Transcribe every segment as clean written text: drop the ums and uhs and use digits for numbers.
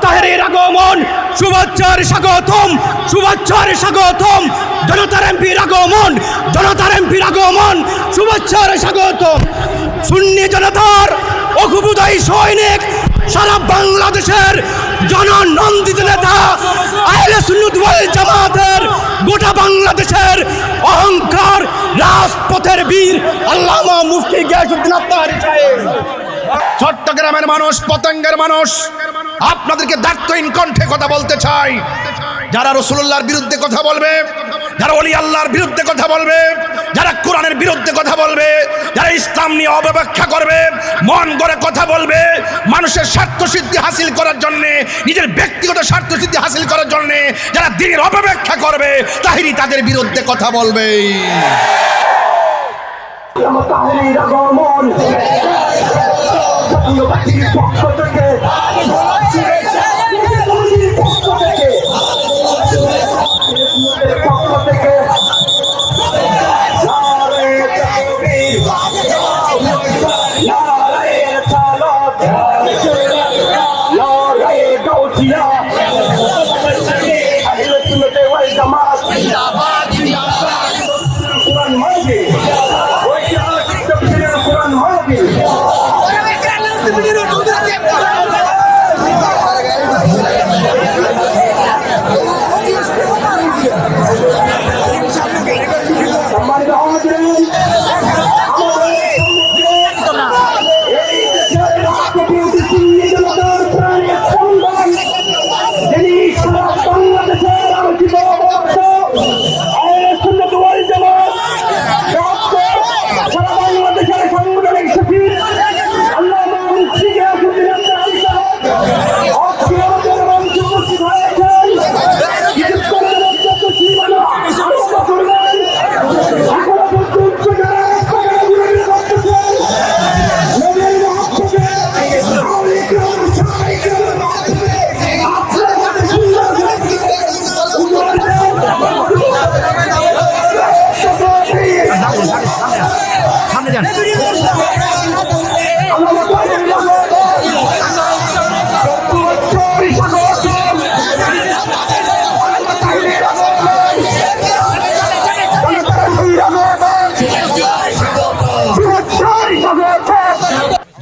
তাহেরীর আগমন, শুভেচ্ছার স্বাগতম, শুভেচ্ছার স্বাগতম। জনতার এমপির আগমন, জনতার এমপির আগমন, শুভেচ্ছার স্বাগতম। সুন্নি জনতার অকুপোদয় সৈনিক, সারা বাংলাদেশের জননন্দিত নেতা, আহলে সুন্নাত ওয়াল জামাতের গোটা বাংলাদেশের অহংকার, রাজপথের বীর আল্লামা মুফতি গিয়াসউদ্দিন আত্তাহারী সাহেব। চট্টগ্রামের মানুষ, পতেঙ্গের মানুষ, আপনাদেরকে দায়িত্বহীন কণ্ঠে কথা বলতে চাই। যারা রাসূলুল্লাহর বিরুদ্ধে কথা বলবে, যারা ওলি আল্লাহর বিরুদ্ধে কথা বলবে, যারা কোরআনের বিরুদ্ধে কথা বলবে, যারা ইসলাম নিয়ে অপব্যাখ্যা করবে, মন গড়ে কথা বলবে, মানুষের স্বার্থসিদ্ধি হাসিল করার জন্যে, নিজের ব্যক্তিগত স্বার্থসিদ্ধি হাসিল করার জন্যে যারা দ্বীনের অপব্যাখ্যা করবে, তাহিরি তাদের বিরুদ্ধে কথা বলবে।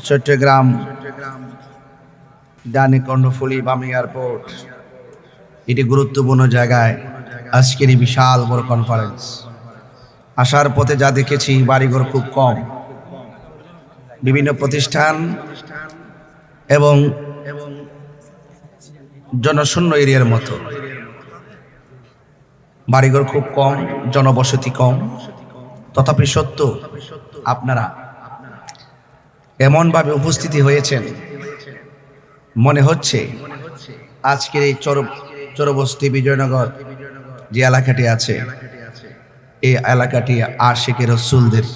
চট্টগ্রাম ডানি কর্ণফুলী বাম এয়ারপোর্ট, এটি গুরুত্বপূর্ণ জায়গায় আজকের এই বিশাল বড় কনফারেন্স। আসার পথে যা দেখেছি, বাড়িঘর খুব কম, বিভিন্ন প্রতিষ্ঠান এবং জনশূন্য এরিয়ার মতো বাড়িঘর খুব কম, জনবসতি কম। তথাপি সত্য, আপনারা এমনভাবে উপস্থিতি হয়েছেন, মনে হচ্ছে আজকের এই চরবস্তি বিজয়নগর যে এলাকাটি আছে, এই এলাকাটি আশিকের রাসূলদের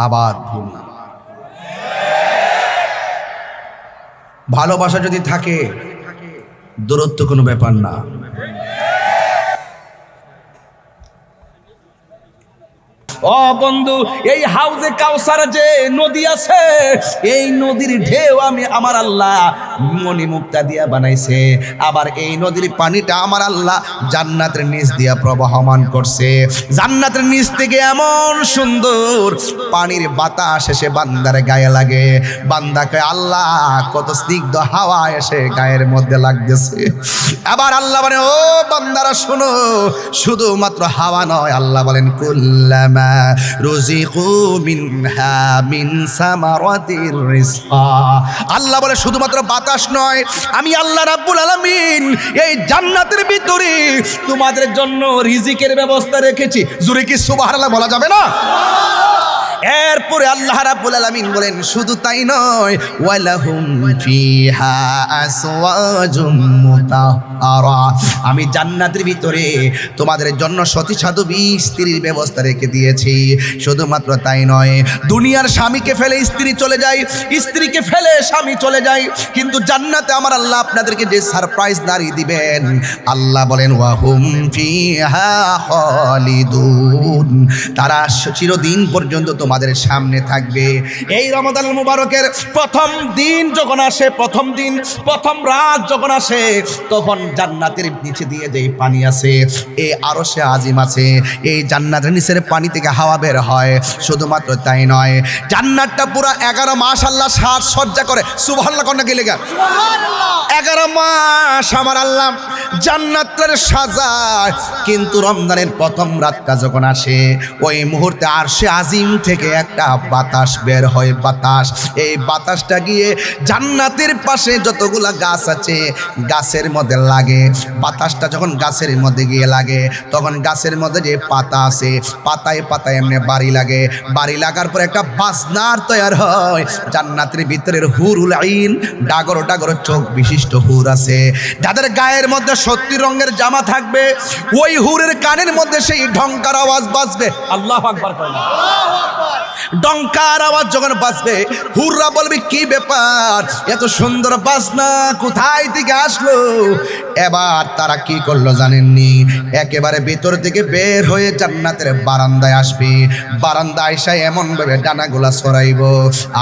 আবাদ ভূমি। ভালোবাসা যদি থাকে, দূরত্ব কোনো ব্যাপার না। ও বন্ধু, এই হাউজে কাউসার যে নদী আছে, এই নদীর ঢেউ আমি আমার আল্লাহ মণিমুক্তা দিয়া বানাইছে। আবার এই নদীর পানিটা আমার আল্লাহ জান্নাতের নিচ দিয়া প্রবাহমান করছে। জান্নাতের নিচ থেকে এমন সুন্দর পানির বাতাস এসে বান্দার গায়ে লাগে। বান্দাকে আল্লাহ কত স্নিগ্ধ হাওয়া এসে গায়ের মধ্যে লাগতেছে। আবার আল্লাহ বলেন, ও বান্দারা শোনো, শুধুমাত্র হাওয়া নয়, আল্লাহ বলেন কুল্লামা রুজিকু মিনহা মিন সামারাতির রিজকা। আল্লাহ বলে শুধুমাত্র বাতাস নয়, আমি আল্লাহ রাব্বুল আলামিন এই জান্নাতের ভিতরে তোমাদের জন্য রিজিকের ব্যবস্থা রেখেছি। জোরে কি সুবহানাল্লাহ বলা যাবে না? এরপরে আল্লাহ রাব্বুল আলামিন বলেন, শুধু তাই নয়, ওয়ালাহুম ফিহা আসওয়াজুম মুতাহহারা, আমি জান্নাতের ভিতরে তোমাদের জন্য সতী সাধবী স্ত্রীর ব্যবস্থা রেখে দিয়েছি। শুধুমাত্র তাই নয়, দুনিয়ার স্বামীকে ফেলে স্ত্রী চলে যায়, স্ত্রীকে ফেলে স্বামী চলে যায়, কিন্তু জান্নাতে আমার আল্লাহ আপনাদেরকে যে সারপ্রাইজ দাঁড়িয়ে দিবেন, আল্লাহ বলেন ওয়াহুম ফিহা খালিদুন, তারা চিরদিন পর্যন্ত তোমাদের সামনে থাকবে। এই রমাদান মুবারকের প্রথম দিন যখন আসে, প্রথম রাত যখন আসে, তখন জান্নাতের নিচে দিয়ে যেই পানি আছে, এই আরশে আজিম আছে, এই জান্নাতের নিচের পানি থেকে হাওয়া বের হয়। শুধুমাত্র তাই নয়, জান্নাতটা পুরো 11 মাস আল্লাহ সাজসজ্জা করে। সুবহানাল্লাহ কন্যা কি লেখা? 11 মাস আমার আল্লাহ জান্নাতের সাজায়। কিন্তু রমজানের প্রথম রাতটা যখন আসে, ওই মুহূর্তে আরশে আজিম থেকে একটা বাতাস বের হয়। বাতাস, এই বাতাসটা গিয়ে জান্নাতের পাশে যতগুলা গাছ আছে গাছের মধ্যে লাগে। বাতাসটা যখন গাছের মধ্যে গিয়ে লাগে, তখন গাছের মধ্যে যে পাতা আছে, পাতায় পাতায় এমনি বাড়ি লাগে। বাড়ি লাগার পর একটা বাজনার তৈরি হয়। জান্নাতের ভিতরের হুরুল আইন, ডাগর ডাগর চোখ বিশিষ্ট হুর আছে, যাদের গায়ের মধ্যে 70 রঙের জামা থাকবে। ওই হুরের কানের মধ্যে সেই ঢংকার আওয়াজ বাজবে। আল্লাহু আকবার কইনা। ডঙ্কার আওয়াজ যখন বাজবে, হুররা বলবে কি ব্যাপার, এত সুন্দর বাজনা কোথায় থেকে আসলো? এবার তারা কি করলো জানেননি? একেবারে ভিতর থেকে বের হয়ে জান্নাতের বারান্দায় আসবে। বারান্দায় এসে এমন ভাবে ডানাগুলা ছড়াইব।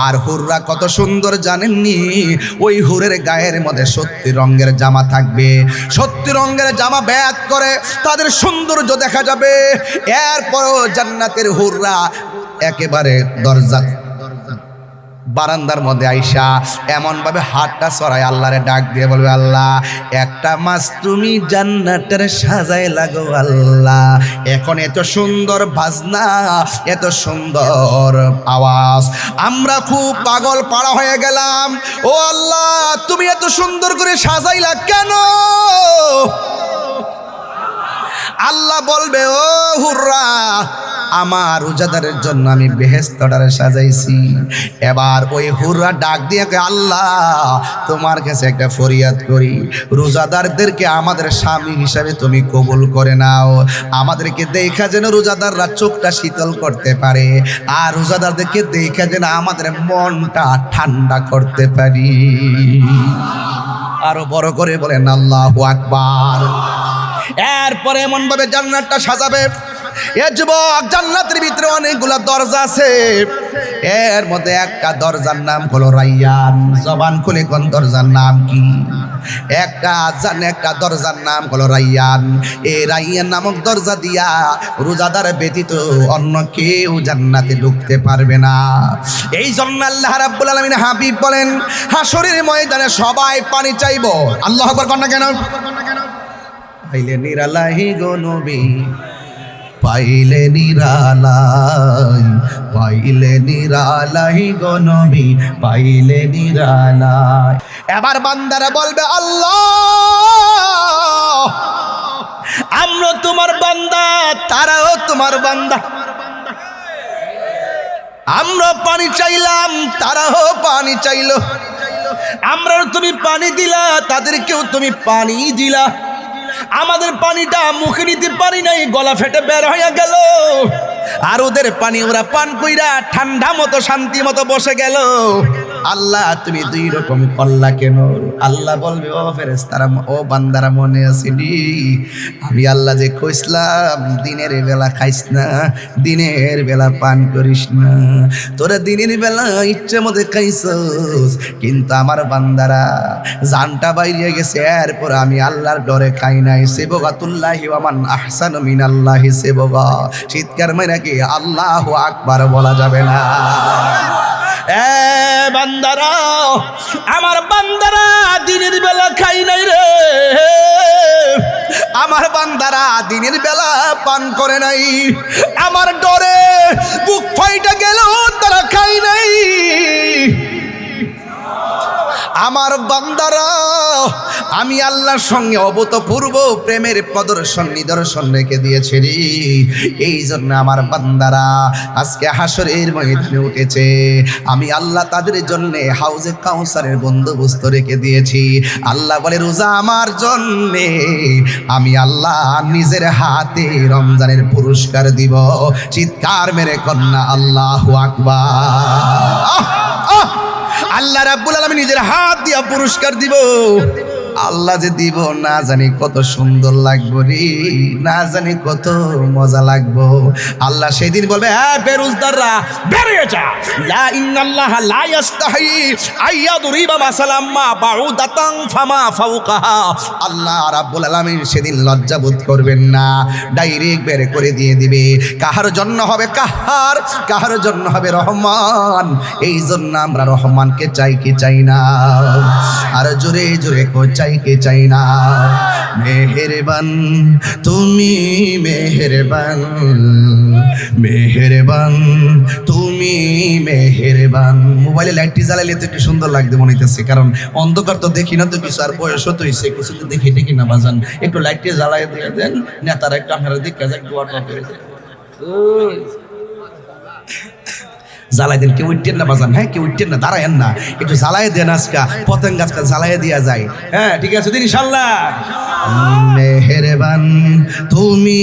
আর হুররা কত সুন্দর জানেননি? ওই হুরের গায়ের মধ্যে 70 রঙের জামা থাকবে। 70 রঙের জামা ব্যাগ করে তাদের সৌন্দর্য দেখা যাবে। এরপরও জান্নাতের হুররা একেবারে দরজা বারান্দার মধ্যে আইসা এমন ভাবে হাতটা ছড়ায় আল্লাহরে ডাক দিয়ে বলবে, আল্লাহ একটা মাস তুমি জান্নাতের সাজায় লাগো আল্লাহ। এখন এত সুন্দর বাজনা, এত সুন্দর আওয়াজ, আমরা খুব পাগল পাড়া হয়ে গেলাম। ও আল্লাহ, তুমি এত সুন্দর করে সাজাইলা কেন? আল্লাহ বলবে, ও হুররা, আমার রোজাদারের জন্য আমি বেহেশতটারে সাজাইছি। এবার ওই হুররা ডাক দিয়ে কয়, আল্লাহ তোমার কাছে একটা ফরিয়াদ করি, রোজাদারদেরকে আমাদের স্বামী হিসাবে তুমি কবুল করে নাও। আমাদেরকে দেখা যেন রোজাদাররা চোখটা শীতল করতে পারে, আর রোজাদারদেরকে দেখা যেন আমাদের মনটা ঠান্ডা করতে পারি। আরো বড় করে বলেন আল্লাহু আকবার। এরপরে এমন ভাবে জান্নাতটা সাজাবে। এ যুবক, জান্নাতের ভিতরে অনেকগুলা দরজা আছে। এর মধ্যে একটা দরজার নাম হলো রাইয়ান। জবান খুলে কোন দরজার নাম কি? একটা দরজার নাম হলো রাইয়ান। এই রাইয়ান নামক দরজা দিয়া রোজাদার ব্যতীত অন্য কেউ জান্নাতে ঢুকতে পারবে না। এই জন্য আল্লাহ রাব্বুল আলামিন হাবিব বলেন, হাশরের ময়দানে সবাই পানি চাইবো। আল্লাহু আকবার কন্যা কেন? পাইলে নিরালাহি গো নবী, পাইলে নিরালাই, পাইলে নিরালাই গো নবী, পাইলে নিরালাই। এবার বান্দারা বলবে, আল্লাহ আমরা তোমার বান্দা, তারাও তোমার বান্দা। আমরা পানি চাইলাম, তারাও পানি চাইলো। আমরা তুমি পানি দিলা, তাদেরকেও তুমি পানি দিলা। আমাদের পানিটা মুখে নিতে পারি নাই, গলা ফেটে বের হয়ে গেল। আর ওদের পানি ওরা পান কইরা ঠান্ডা মতো শান্তি মতো বসে গেল। আল্লাহ তুমি দুই রকম করলা কেন? আল্লাহ বলবে, ও ফেরেশতারা, ও বান্দারা, মনে আছে নি আমি আল্লাহ যে কইছিলাম দিনের বেলা খাইস না, দিনের বেলা পান করিস না। তোরা দিনের বেলা ইচ্ছে মতো খাইছস, কিন্তু আমার বান্দারা জানটা বাইরে গেছে, এরপর আমি আল্লাহর ডরে খাই নাই। সেবগাতুল্লাহি ওয়া মান আহসানু মিনাল্লাহি সেবগা। চিৎকার মাইরা কি আল্লাহু আকবার বলা যাবে না? এ বান্দারা, আমার বান্দারা দিনের বেলা খাই নাই রে। আমার বান্দারা দিনের বেলা পান করে নাই। আমার ডরে বুক ফাইটা গেল, তারা খাই নাই। আমার বান্দারা আমি আল্লাহর সঙ্গে অভূতপূর্ব প্রেমের প্রদর্শন নিদর্শন রেখে দিয়েছি রে। এই জন্য আমার বান্দারা আজকে হাসরের ময়দানে উঠেছে। আমি আল্লাহ তাদের জন্য হাউজে কাউসারের বন্দোবস্ত রেখে দিয়েছি। আল্লাহ বলে, রোজা আমার জন্যে, আমি আল্লাহ নিজের হাতে রমজানের পুরস্কার দিব। চিৎকার মেরে কন্যা আল্লাহু আকবার। আল্লাহ রাব্বুল আলামিন নিজের হাত দিয়া পুরস্কার দিব। আল্লাহ যে দিব না জানি কত সুন্দর লাগবো রে, না জানি কত মজা লাগবো। আল্লাহ সেদিন বলবে, হ্যাঁ বেরোজদাররা বেরিয়ে যা, লা ইন্নাল্লাহা লা ইস্তাহি আইয়াদরিবা মাসালাম মা বাউদাতান ফামা ফাওকাহা। আল্লাহ রাব্বুল আলামিন সেদিন লজ্জা বোধ করবেন না, ডাইরেক্ট বের করে দিয়ে দিবে। কাহার জন্য হবে কাহার, কাহার জন্য হবে রহমান। এই জন্য আমরা রহমানকে চাই কি চাই না? আর জোরে জোরে কো চাই কি চাই না? মেহেরবান তুমি মেহেরবান, মেহেরবান তুমি মেহেরবান। মোবাইলে লাইটটি জ্বালাইলে তো একটু সুন্দর লাগতে মনে হইতেছে, কারণ অন্ধকার তো দেখি না তো কিছু, আর বয়সও তো হয়েছে কিছু তো দেখি দেখি না বাজান। একটু লাইটটি জ্বালাই দিয়ে দেন, নেতারা একটু আপনারা দেখে যাক, দোয়াটা করে দেন, জ্বালাই দেন। কেউ উঠতেন না বাজান, হ্যাঁ কেউ উঠতেন না, দাঁড়ায়েন না, একটু জ্বালাই দেন। আজকা পতঙ্গ আজকা জ্বালাই দেওয়া যায়, হ্যাঁ ঠিক আছে দিন ইনশাল্লাহ। মেহেরবান তুমি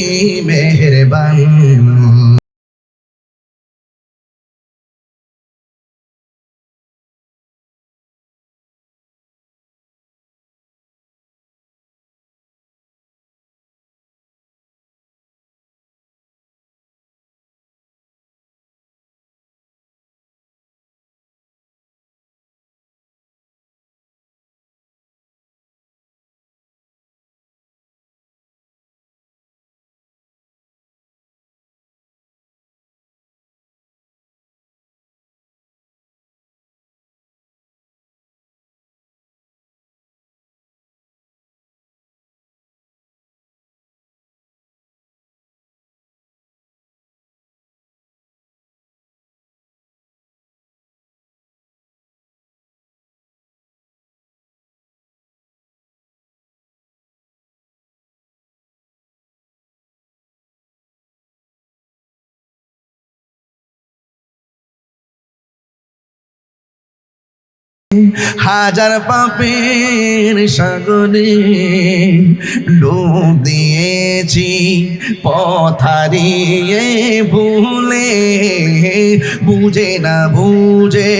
মেহেরবান। হাজার পাপের সাগরে ডুব দিয়েছি, পথ হারিয়ে ভুলে বুঝে না বুঝে।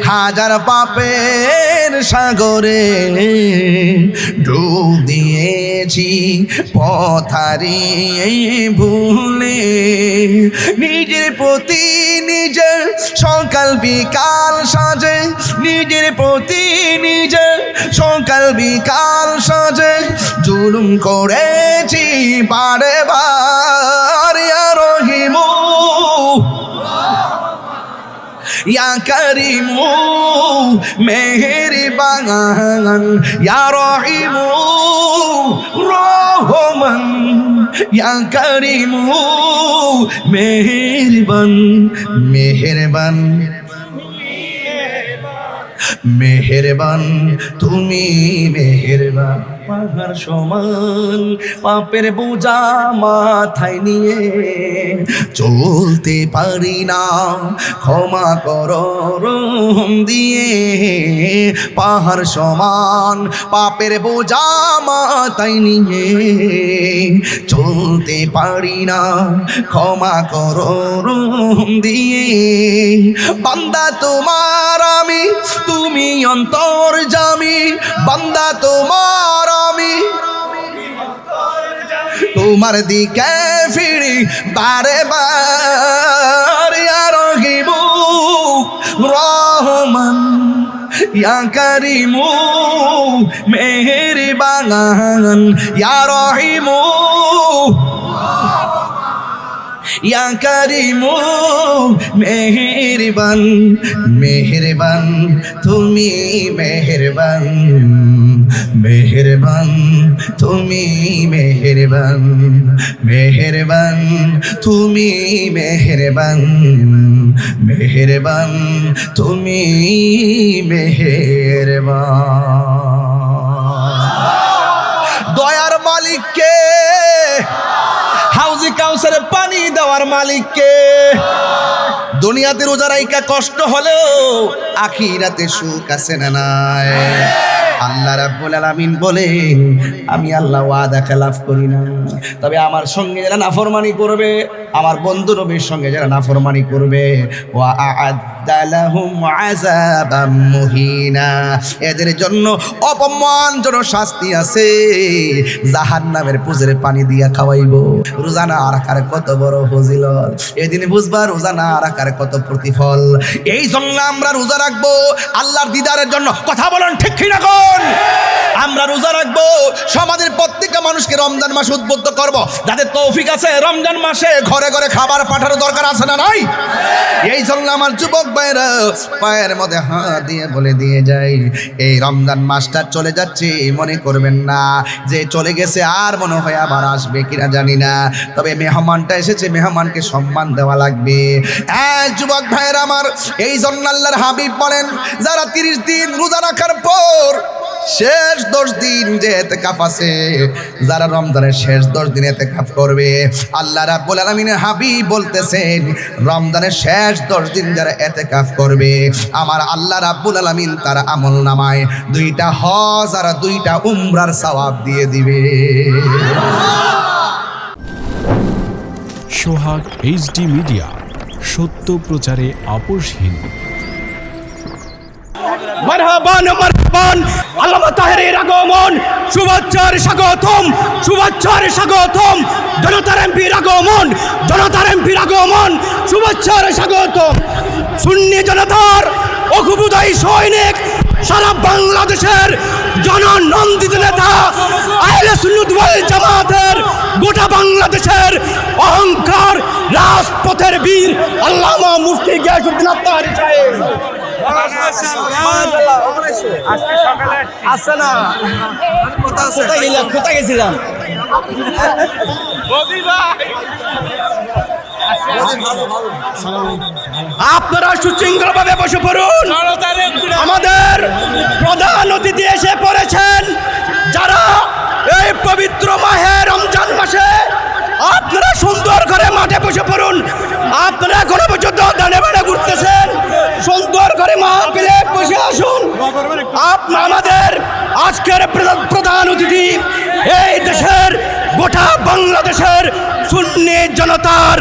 হাজার পাপের সাগরে ডুব দিয়েছি, পথ হারিয়ে ভুলে। নিজের প্রতি নিজের সকাল বিকাল সাজে, নিজের প্রতি নিজের সকাল বিকাল সাজে জুলুম করেছি বারে বার। ইয়া রহিমু ইয়া করিমু মেহেরবান, ইয়া রহিমু রহমান, ইয়া করিমু মেহেরবান। মেহেরবান মেহেরবান তুমি মেহেরবান। পাহাড় সমান পাপের বোঝা মাথায় নিয়ে চলতে পারি না, ক্ষমা করো রহম দিয়ে। পাহাড় সমান পাপের বোঝা মাথায় নিয়ে চলতে পারি না, ক্ষমা করো রহম দিয়ে। বান্দা তোমার আমি, তুমি অন্তর্যামী। বান্দা তোমার আমি, তোমার দিকে ফিরি বারে বার। ইয়া রহিমু রহমান, ইয়া করিমু মেহেরবান, ইয়া রহিমু ইয়া করিমু মেহেরবান। মেহেরবান তুমি মেহেরবান, মেহেরবান তুমি মেহেরবান, মেহেরবান তুমি মেহেরবান, মেহেরবান তুমি মেহেরবান। দয়ার মালিককে, হাউজে কাউসারে পানি দেওয়ার মালিককে। দুনিয়াতে রোজা রাইকা কষ্ট হলেও আখিরাতে সুখ আছে না নাই? আল্লাহ রাব্বুল আলামিন বলেন, আমি আল্লাহ ওয়াদা খেলাফ করি না, তবে আমার সঙ্গে যারা নাফরমানি করবে, আমার বন্ধু নবীর সঙ্গে যারা নাফরমানি করবে, ওয়া আ'আদ্দালাহুম আযাবাম মুহিনা, এদের জন্য অপমানজনক শাস্তি আছে, জাহান্নামের পুজের পানি দিয়া খাওয়াইবো। রোজা না রাখার কত বড় ফজিলত, এদিন বুঝবা রোজা না রাখার কত প্রতিফল। এই জন্য আমরা রোজা রাখবো আল্লাহর দিদারের জন্য। কথা বলেন ঠিক কি না কোন? আমরা রোজা রাখবো, সমাজের প্রত্যেকটা মানুষকে রমজান মাসে উদ্বুদ্ধ করব। যাদের তৌফিক আছে রমজান মাসে ঘরে ঘরে খাবার পাঠানোর দরকার আছে না নাই? এই জন্য আমার যুবক ভাইরা পায়ের মধ্যে হাত দিয়ে বলে দিয়ে যাই, এই রমজান মাসটা চলে যাচ্ছে মনে করবেন না যে চলে গেছে আর মনে হয় আবার আসবে কিনা জানি না, তবে মেহমানটা এসেছে, মেহমানকে সম্মান দেওয়া লাগবে। যুবক ভাইরা আমার, এই জন্য আল্লাহর হাবিব বলেন, যারা 30 দিন রোজা রাখার পর শেষ 10 দিন যে ইতিকাফ আছে, যারা রমজানের শেষ 10 দিন ইতিকাফ করবে, আল্লাহ রাব্বুল আলামিনের হাবিব বলতেছেন, রমজানের শেষ 10 দিন যারা ইতিকাফ করবে, আমার আল্লাহ রাব্বুল আলামিন তার আমলনামায় 2টা হজ আর 2টা উমরার সওয়াব দিয়ে দিবে। সোহাগ HD মিডিয়া, সত্য প্রচারে আপোষহীন। মারহাবান মারহাবান, আল্লামা তাহেরের আগমন, শুভেচ্ছার স্বাগতম, শুভেচ্ছার স্বাগতম, জনতার এমপির আগমন, জনতার এমপির আগমন, শুভেচ্ছার স্বাগতম। সুন্নি জনতার অকুবুদায়ী সৈনিক, সারা বাংলাদেশের জননন্দিত নেতা, আহলে সুন্নাত ওয়াল জামাতের গোটা বাংলাদেশের অহংকার, রাজপথের বীর আল্লামা মুফতি গিয়াসউদ্দিন আত্তাহারী সাহেব। কোথায় গেছিলাম? আপনারা সুশৃঙ্খলভাবে বসে পড়ুন। আমাদের প্রধান অতিথি এসে পড়েছেন, যারা এই পবিত্র মাহে রমজান মাসে আপনারা সুন্দর করে মাঠে বসে পড়ুন। আপনারা এখনো পর্যন্ত ডানে বাড়ে ঘুরতেছেন, সুন্দর করে মাহফিলে বসে আসুন। আমাদের আজকের প্রধান অতিথি এই দেশের গোটা বাংলাদেশের সুন্নি জনতার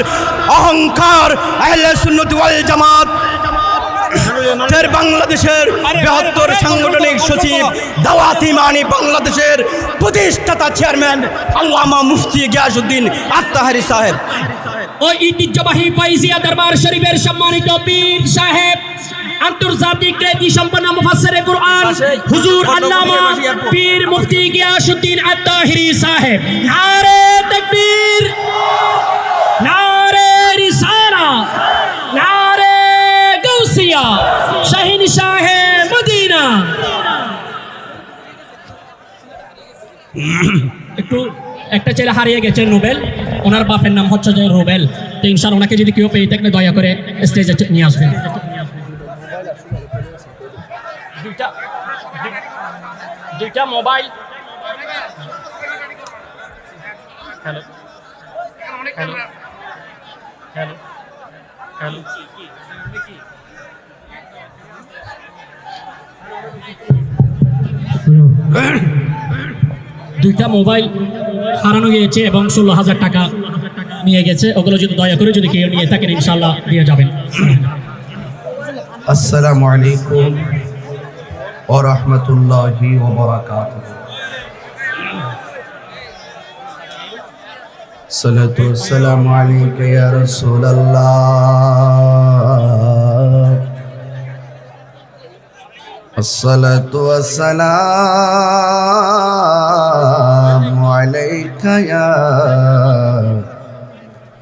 অহংকার, আহলে সুন্নাত ওয়াল জামাত বাংলাদেশের বৃহত্তর সাংগঠনিক সচিব, দাওয়াত ইমানি বাংলাদেশের প্রতিষ্ঠাতা চেয়ারম্যান আল্লামা মুফতি গিয়াসউদ্দিন আত্তাহারী সাহেব। ও ঐতিহ্যবাহী ফাইজিয়া দরবার শরীফের সম্মানিত পীর সাহেব, আন্তর্জাতিক খ্যাতি সম্পন্ন মুফাসসিরে কুরআন হুজুর আল্লামা পীর মুফতি গিয়াসউদ্দিন আত্তাহারী সাহেব। নারে তাকবীর, নারে রিসালাত, নারে গাউসিয়া, শাহিন শাহে মদিনা। একটু একটা ছেলে হারিয়ে গেছে, রুবেল, ওনার বাপের নাম হচ্ছে যে রুবেল। তো ইনশাআল্লাহ ওনাকে যদি কেউ পেয়ে থাকলে দয়া করে স্টেজে নিয়ে আসবেন। দুইটা mobile. Hello hello hello hello, দুইটা মোবাইল হারানো গিয়েছে এবং 16,000 টাকা নিয়ে গেছে। ওগুলো যদি দয়া করে যদি কেউ নিয়ে থাকেন ইনশাআল্লাহ দিয়ে যাবেন। আসসালামু আলাইকুম ওয়া রাহমাতুল্লাহি ওয়া বারাকাতুহু। সালাতু ওয়াসসালামু আলাইকা ইয়া রাসূলুল্লাহ, আসসালাতু ওয়াসসালামু আলাইকা ইয়া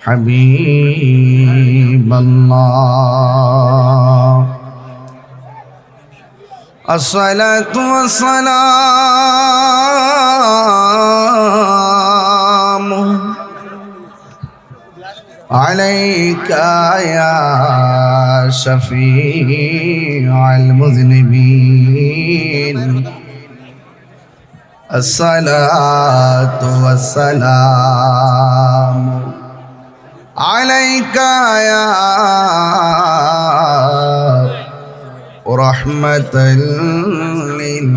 হাবিবাল্লাহ, আসসালাতু ওয়াসসালামু আলাইকা ইয়া শাফিউল মুযনিবিন, আসসালাতু ওয়াসসালামু আলাইকা ইয়া রাহমাতাল লিল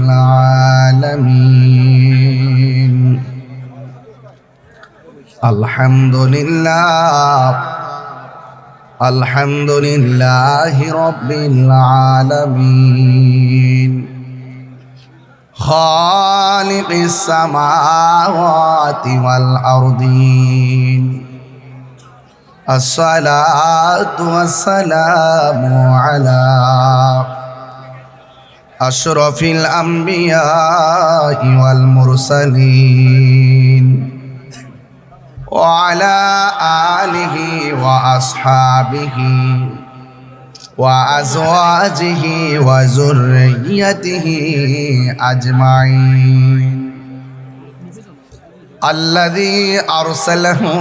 আলামিন। আলহামদুলিল্লাহ আলহামদুলিল্লাহি রাব্বিল আলামিন খালিকিস সামাওয়াতি ওয়াল আরদিন আসসালাতু ওয়াসসালামু আলা আশরাফিল আমবিয়াই ওয়াল মুরসালিন ওয়া আলা আলিহি ওয়া আসহাবিহি ওয়া আজওয়াজিহি ওয়া যুররিয়াতিহি আজমাইন আল্লাযী আরসালাহু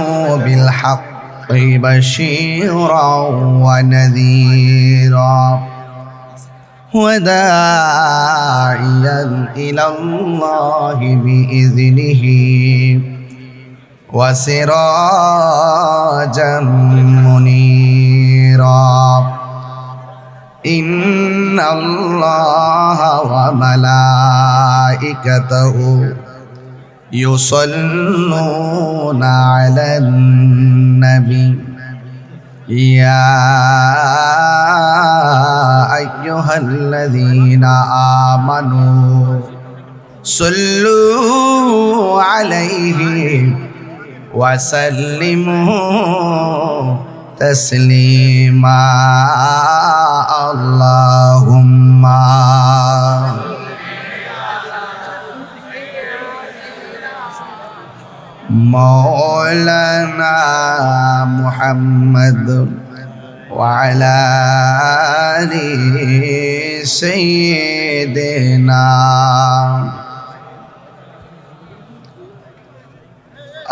বিল হাক্কি বাশীরাও ওয়া নাযীরা وداعيا إلى الله بإذنه وسراجا منيرا إن الله وملائكته يصلون على النبي يا أيها الذين آمنوا صلوا عليه وسلموا تسليما اللهم مولانا محمد وعلى آل سيدنا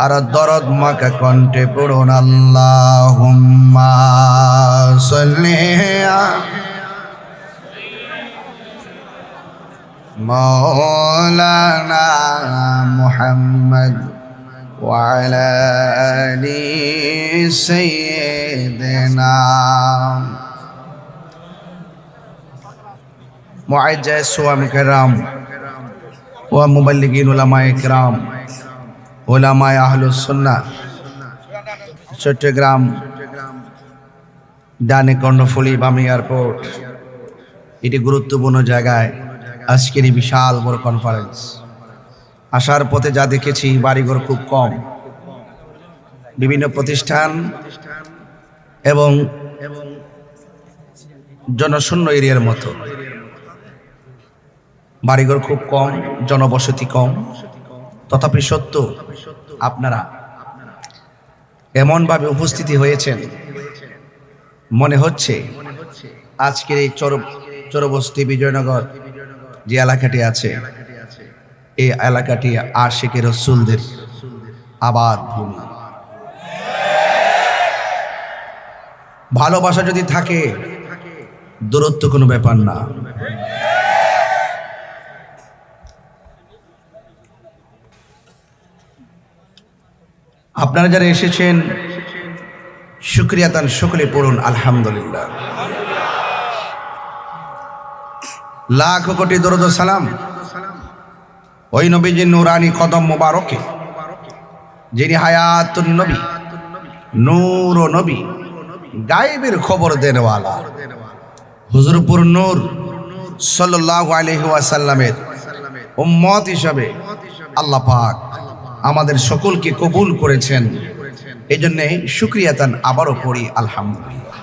আর দরদ মাকা কণ্ঠে পড়ুন আল্লাহুম্মা সাল্লি মাওলানা মুহাম্মদ وعلى آل سيدنا معجز سوام کرام ومبلغين علماء کرام علماء اهل السنة চট্টগ্রাম ডানে কর্ণফুলী বামে এয়ারপোর্ট এটি গুরুত্বপূর্ণ জায়গায় আজকের এই বিশাল বড় কনফারেন্স আসার পথে যা দেখেছি বাড়িঘর খুব কম, বিভিন্ন প্রতিষ্ঠান এবং জনশূন্য এরিয়ার মতো বাড়িঘর খুব কম, জনবসতি কম। তথাপি সত্য আপনারা এমনভাবে উপস্থিতি হয়েছেন, মনে হচ্ছে আজকের এই চরবস্তি বিজয়নগর যে এলাকাটি আছে, এই এলাকাটি আশিকে রাসূলদের আবাদ ভূমি। ভালোবাসা যদি থাকে দূরত্ব কোনো ব্যাপার না। আপনারা যারা এসেছেন শুকরিয়া তান সকলে পড়ুন আলহামদুলিল্লাহ। লাখ কোটি দরুদ ও সালাম ওই নবীজির নুরানি কদম মোবারকে, যিনি হায়াতুন নবী, নূর ও নবী, গায়েবের খবর দেনওয়ালা হুজুরপুর নূর সাল্লাল্লাহু আলাইহি ওয়াসাল্লামের উম্মত হিসাবে আল্লাহ পাক আমাদের সকলকে কবুল করেছেন। এই জন্যে শুকরিয়া তান আবারও পড়ি আলহামদুলিল্লাহ।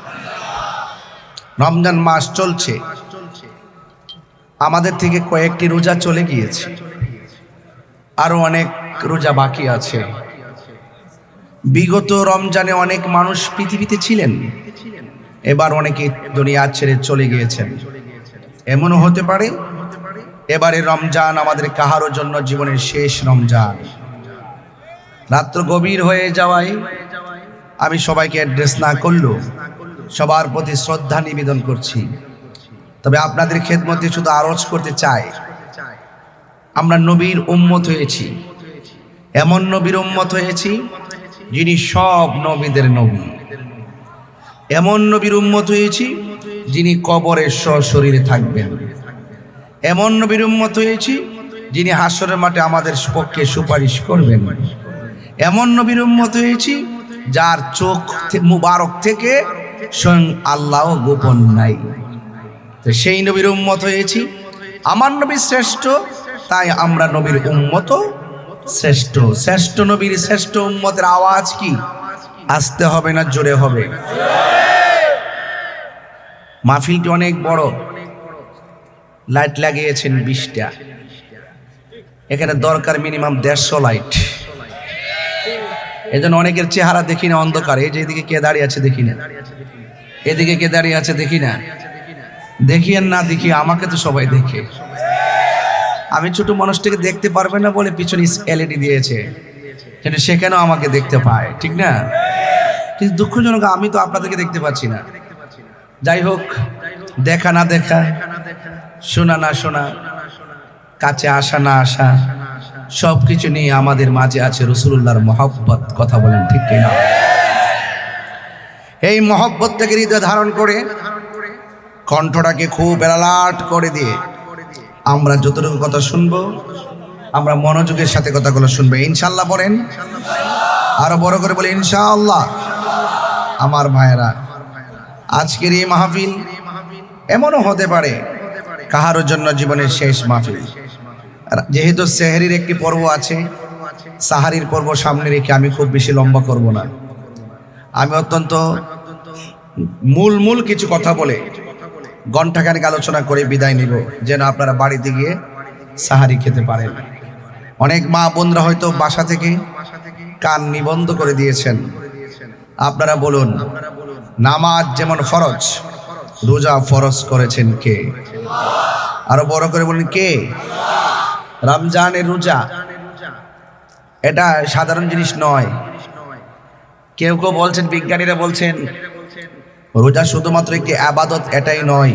রমজান মাস চলছে, আমাদের থেকে কয়েকটি রোজা চলে গিয়েছে, আরো অনেক রোজা বাকি আছে। বিগত রমজানে অনেক মানুষ পৃথিবীতে ছিলেন, এবার অনেকে দুনিয়া ছেড়ে চলে গিয়েছেন। এমনও হতে পারে এবারে রমজান আমাদের কাহারো জন্য জীবনের শেষ রমজান। রাত্র গভীর হয়ে যাওয়ায় আমি সবাইকে অ্যাড্রেস না করলেও সবার প্রতি শ্রদ্ধা নিবেদন করছি। তবে আপনাদের খেদমতে শুধু আরজ করতে চাই, আমরা নবীর উম্মত হয়েছি, এমন নবীর উম্মত হয়েছি যিনি সব নবীদের নবী, এমন নবীর উম্মত হয়েছি যিনি কবরে সশরীরে থাকবেন, এমন নবীর উম্মত হয়েছি যিনি হাসরের মাঠে আমাদের পক্ষে সুপারিশ করবেন, এমন নবীর উম্মত হয়েছি যার চোখ মুবারক থেকে স্বয়ং আল্লাহও গোপন নাই। তো সেই নবীর উম্মত হয়েছি, আমার নবী শ্রেষ্ঠ, তাই আমরা নবীর উম্মত শ্রেষ্ঠ। শ্রেষ্ঠ নবীর শ্রেষ্ঠ উম্মতের আওয়াজ কি? আসতে হবে না জোরে হবে? মাহফিলটি অনেক বড়, লাইট লাগিয়েছেন 20টা, এখানে দরকার মিনিমাম 150 লাইট। এই জন্য অনেকের চেহারা দেখি না অন্ধকার। এই যে এদিকে কে দাঁড়িয়ে আছে দেখি না, এদিকে কে দাঁড়িয়ে আছে দেখি না। দেখিয়েন না, দেখি আমাকে তো সবাই দেখে। আমি ছোট মানুষটাকে দেখতে পারবে না বলে পিছনে LED দিয়েছে, কিন্তু সেখানেও আমাকে দেখতে পায়, ঠিক না? কিন্তু দুঃখজনক আমি তো আপনাদেরকে দেখতে পাচ্ছি না। যাই হোক, দেখা না দেখা, শোনা না শোনা, কাছে আসা না আসা, সব কিছু নিয়ে আমাদের মাঝে আছে রাসূলুল্লাহর মহব্বত। কথা বলেন ঠিক কিনা? এই মহব্বতটাকে হৃদয়ে ধারণ করে কণ্ঠটাকে খুব এলাট করে দিয়ে আমরা যতটুকু কথা শুনবো, আমরা মনোযোগের সাথে কথাগুলো শুনবো ইনশাআল্লাহ। বলেন আরো বড় করে বলে ইনশাআল্লাহ। আমার ভাইয়েরা, আজকের এই মাহফিল এমনও হতে পারে কাহারোর জন্য জীবনের শেষ মাহফিল। যেহেতু সেহরির একটি পর্ব আছে, সাহারির পর্ব সামনে রেখে আমি খুব বেশি লম্বা করব না। আমি অত্যন্ত মূল কিছু কথা বলে ঘণ্টাখানেক আলোচনা করে বিদায় নিব, যেন আপনারা বাড়িতে গিয়ে সাহারি খেতে পারেন। অনেক মা বোনরা হয়তো বাসা থেকে কান নিবন্ধ করে দিয়েছেন। আপনারা বলুন, নামাজ যেমন ফরজ, রোজা ফরজ করেছেন কে? আরো বড় করে বলুন কে? রমজানের রোজা এটা সাধারণ জিনিস নয়। কেউ কেউ বলছেন, বিজ্ঞানীরা বলছেন রোজা শুধুমাত্র একটি আবাদত, এটাই নয়।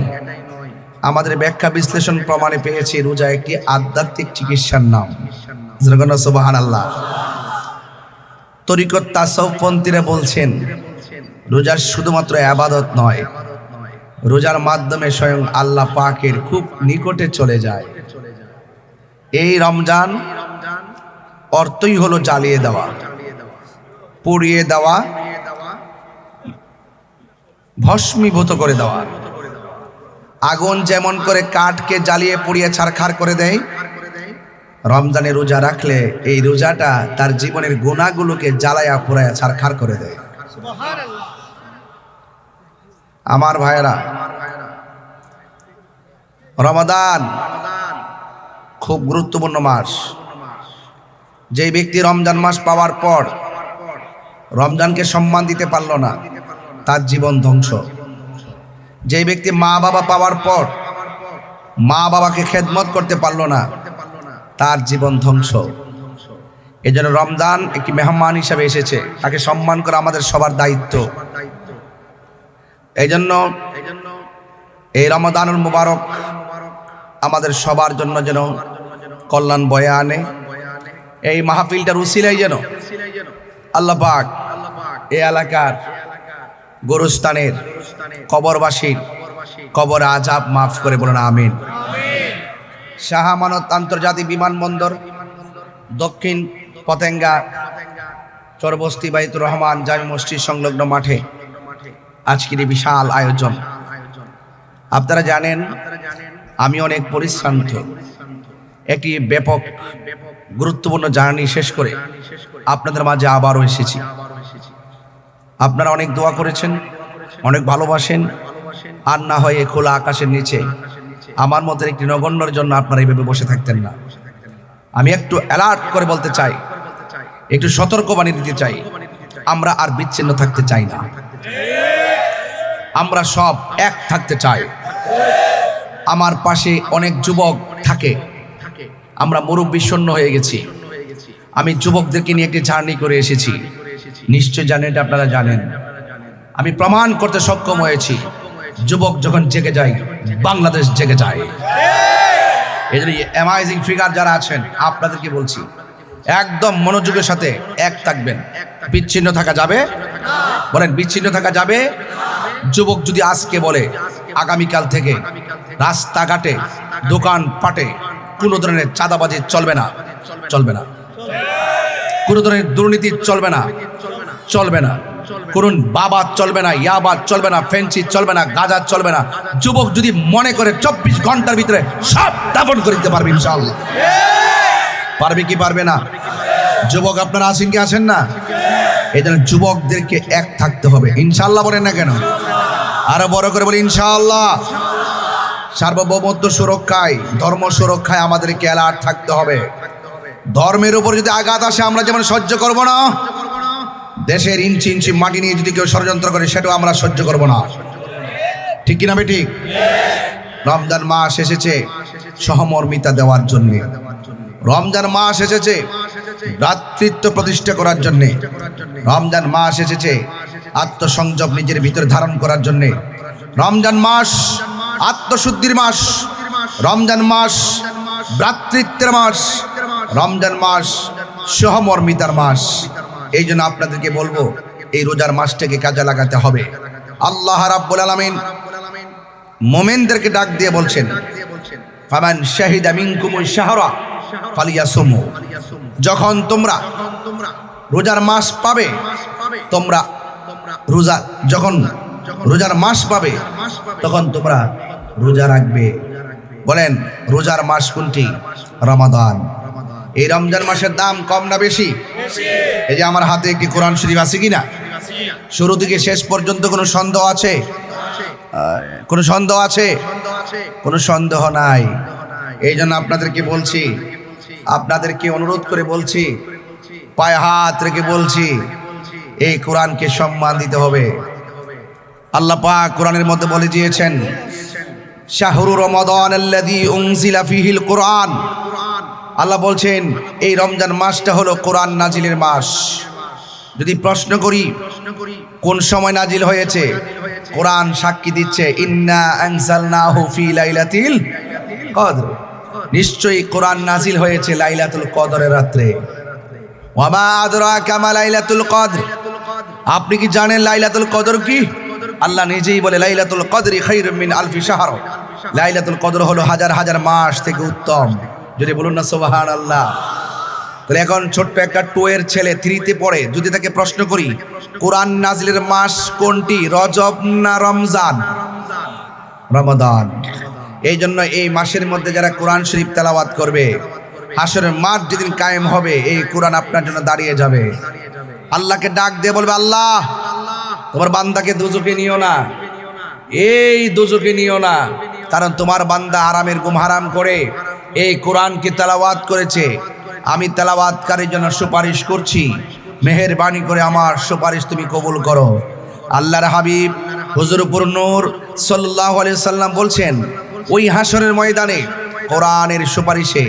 আমাদের ব্যাখ্যা বিশ্লেষণ প্রমাণে পেয়েছি রোজা একটি আধ্যাত্মিক চিকিৎসার নাম। সুবহানাল্লাহ। তরিকত তাসাউফপন্থীরা বলছেন রোজা শুধুমাত্র আবাদত নয়, রোজার মাধ্যমে স্বয়ং আল্লাহ পাকের খুব নিকটে চলে যায়। এই রমজান অর্থই হলো জ্বালিয়ে দেওয়া, পুড়িয়ে দেওয়া, ভস্মীভূত করে দেওয়া। আগুন যেমন করে কাঠকে জ্বালিয়ে পুড়িয়ে ছারখার করে দেয়, রমজানে রোজা রাখলে এই রোজাটা তার জীবনের গুনাহগুলোকে জ্বালায়া পুড়ায়া ছারখার করে দেয়। আমার ভাইয়েরা, রমাদান খুব গুরুত্বপূর্ণ মাস। যে ব্যক্তি রমজান মাস পাওয়ার পর রমজানকে সম্মান দিতে পারল না, তার জীবন ধ্বংস। যে ব্যক্তি মা বাবা পাওয়ার পর মা বাবাকে খেদমত করতে পারল না, তার জীবন ধ্বংস। এই জন্য রমজান একটি মেহমান হিসাবে এসেছে, তাকে সম্মান করা আমাদের সবার দায়িত্ব। এই জন্য এই রমাদানুল মুবারক আমাদের সবার জন্য যেন কল্যাণ বয়ে আনে। এই মাহফিলটার উসিলায় যেন আল্লাহ পাক এই এলাকার গোরস্থানের কবরবাসীর কবর আযাব মাফ করে, বলেন আমিন। শাহ আমানত আন্তর্জাতিক বিমানবন্দর, দক্ষিণ পতেঙ্গা, চরবস্তি বাইতুর রহমান জামি মসজিদ সংলগ্ন মাঠে আজকের এই বিশাল আয়োজন। আপনারা জানেন আমি অনেক পরিশ্রান্ত, একটি ব্যাপক গুরুত্বপূর্ণ জার্নি শেষ করে আপনাদের মাঝে আবারও এসেছি। আপনারা অনেক দোয়া করেছেন, অনেক ভালোবাসেন, আর না হয় খোলা আকাশের নিচে আমার মতো একটি নগণ্যর জন্য আপনারা এইভাবে বসে থাকতেন না। আমি একটু অ্যালার্ট করে বলতে চাই, একটু সতর্কবাণী দিতে চাই, আমরা আর বিচ্ছিন্ন থাকতে চাই না, আমরা সব এক থাকতে চাই। আমার পাশে অনেক যুবক থাকে, আমরা মুরব্বি শূন্য হয়ে গেছি। আমি যুবকদেরকে নিয়ে একটি জার্নি করে এসেছি, নিশ্চয় জানেন, এটা আপনারা জানেন। আমি প্রমাণ করতে সক্ষম হয়েছি, যুবক যখন জেগে যায় বাংলাদেশ জেগে যায়। এই জন্য অ্যামাজিং ফিগার যারা আছেন আপনাদেরকে বলছি, একদম মনোযোগের সাথে এক থাকবেন। বিচ্ছিন্ন থাকা যাবে? বলেন বিচ্ছিন্ন থাকা যাবে? যুবক যদি আজকে বলে আগামীকাল থেকে রাস্তাঘাটে দোকান পাটে কোনো ধরনের চাঁদাবাজি চলবে না, চলবে না, কোনো ধরনের দুর্নীতি চলবে না, চলবে না, করুন বাবাত চলবে না, ইয়াবাত চলবে না, ফেন্সি চলবে না, গাঁজা চলবে না। যুবক যদি মনে করে 24 ঘন্টার ভিতরে সব দাফন করে দিতে পারবে ইনশাআল্লাহ। পারবে কি পারবে না? যুবক আপনারা আছেন কি আছেন না? এই জন্য যুবকদেরকে এক থাকতে হবে ইনশাআল্লাহ। বলেন না কেন? আরো বড় করে বলি ইনশাআল্লাহ। সার্বভৌমত্ব সুরক্ষায়, ধর্ম সুরক্ষায় আমাদেরকে অ্যালার্ট থাকতে হবে। ধর্মের উপর যদি আঘাত আসে আমরা যেমন সহ্য করব না, দেশের ইঞ্চি ইঞ্চি মাটি নিয়ে যদি কেউ ষড়যন্ত্র করে সেটাও আমরা সহ্য করব না। ঠিক কিনা বেটি? রমজান মাস এসেছে সহমর্মিতা দেওয়ার জন্যে, রমজান মাস এসেছে ভ্রাতৃত্ব প্রতিষ্ঠা করার জন্যে, রমজান মাস এসেছে আত্মসংযম নিজের ভিতরে ধারণ করার জন্যে, রমজান মাস আত্মশুদ্ধির মাস, রমজান মাস ভ্রাতৃত্বের মাস, রমজান মাস সহমর্মিতার মাস। এই জন্য আপনাদেরকে বলবো এই রোজার মাসটাকে কাজে লাগাতে হবে। আল্লাহ রাব্বুল আলামিন মুমিনদেরকে ডাক দিয়ে বলছেন, ফামান শাহিদা মিনকুমুশ শাহরা ফালিয়াসুমু। যখন তোমরা রোজার মাস পাবে, তোমরা রোজা যখন রোজার মাস পাবে তখন তোমরা রোজা রাখবে। বলেন রোজার মাস কোনটি? রমাদান। এই রমজান মাসের দাম কম না বেশি? এই যে আমার হাতে একটি কোরআন শরীফ আছে কিনা, শুরু থেকে শেষ পর্যন্ত কোনো সন্দেহ আছে? কোনো সন্দেহ আছে? কোনো সন্দেহ নাই। এই জন্য আপনাদেরকে বলছি, আপনাদেরকে অনুরোধ করে বলছি, পায়ে হাত রেখে বলছি, এই কোরআনকে সম্মান দিতে হবে। আল্লাহ পাক কোরআনের মধ্যে বলে দিয়েছেন, শাহরু রমাদান আল্লাযী উনজিলা ফীহিল কোরআন। আল্লাহ বলছেন এই রমজান মাসটা হলো কোরআন নাজিলের মাস। যদি প্রশ্ন করি কোন সময় নাজিল হয়েছে, কোরআন সাক্ষী দিচ্ছে, ইন্না আনজালনাহু ফি লাইলাতিল কদর। নিশ্চয়ই কোরআন নাজিল হয়েছে লাইলাতুল কদরের রাত্রে। ওয়া মা আদরাকা মা লাইলাতুল কদর। আপনি কি জানেন লাইলাতুল কদর কি? আল্লাহ নিজেই বলে, লাইলাতুল কদরি খায়রুম মিন আলফি শাহর। লাইলাতুল কদর হলো হাজার হাজার মাস থেকে উত্তম। যদি বলুন না সুবহানাল্লাহ। তাহলে এখন ছোট্ট একটা 2 এর ছেলে 3-তে পড়ে, যদি তাকে প্রশ্ন করি কোরআন নাজিলের মাস কোনটি, রজব না রমজান? রমাদান। এই জন্য এই মাসের মধ্যে যারা কোরআন শরীফ তেলাওয়াত করবে, হাসরের মাঠ যেদিন কায়েম হবে এই কোরআন আপনার জন্য দাঁড়িয়ে যাবে। আল্লাহকে ডাক দিয়ে বলবে, আল্লাহ তোমার বান্দাকে দোজখে নিও না, এই দোজখে নিও না, কারণ তোমার বান্দা আরামের ঘুম হারাম করে এই কোরআনকে তেলাওয়াত করেছে। আমি তেলাওয়াতকারীর জন্য সুপারিশ করছি, মেহেরবানি করে আমার সুপারিশ তুমি কবুল করো। আল্লাহর হাবিব হুজুরপুর নূর সাল্লাল্লাহু আলাইহি সাল্লাম বলছেন, ওই হাসরের ময়দানে কোরআনের সুপারিশে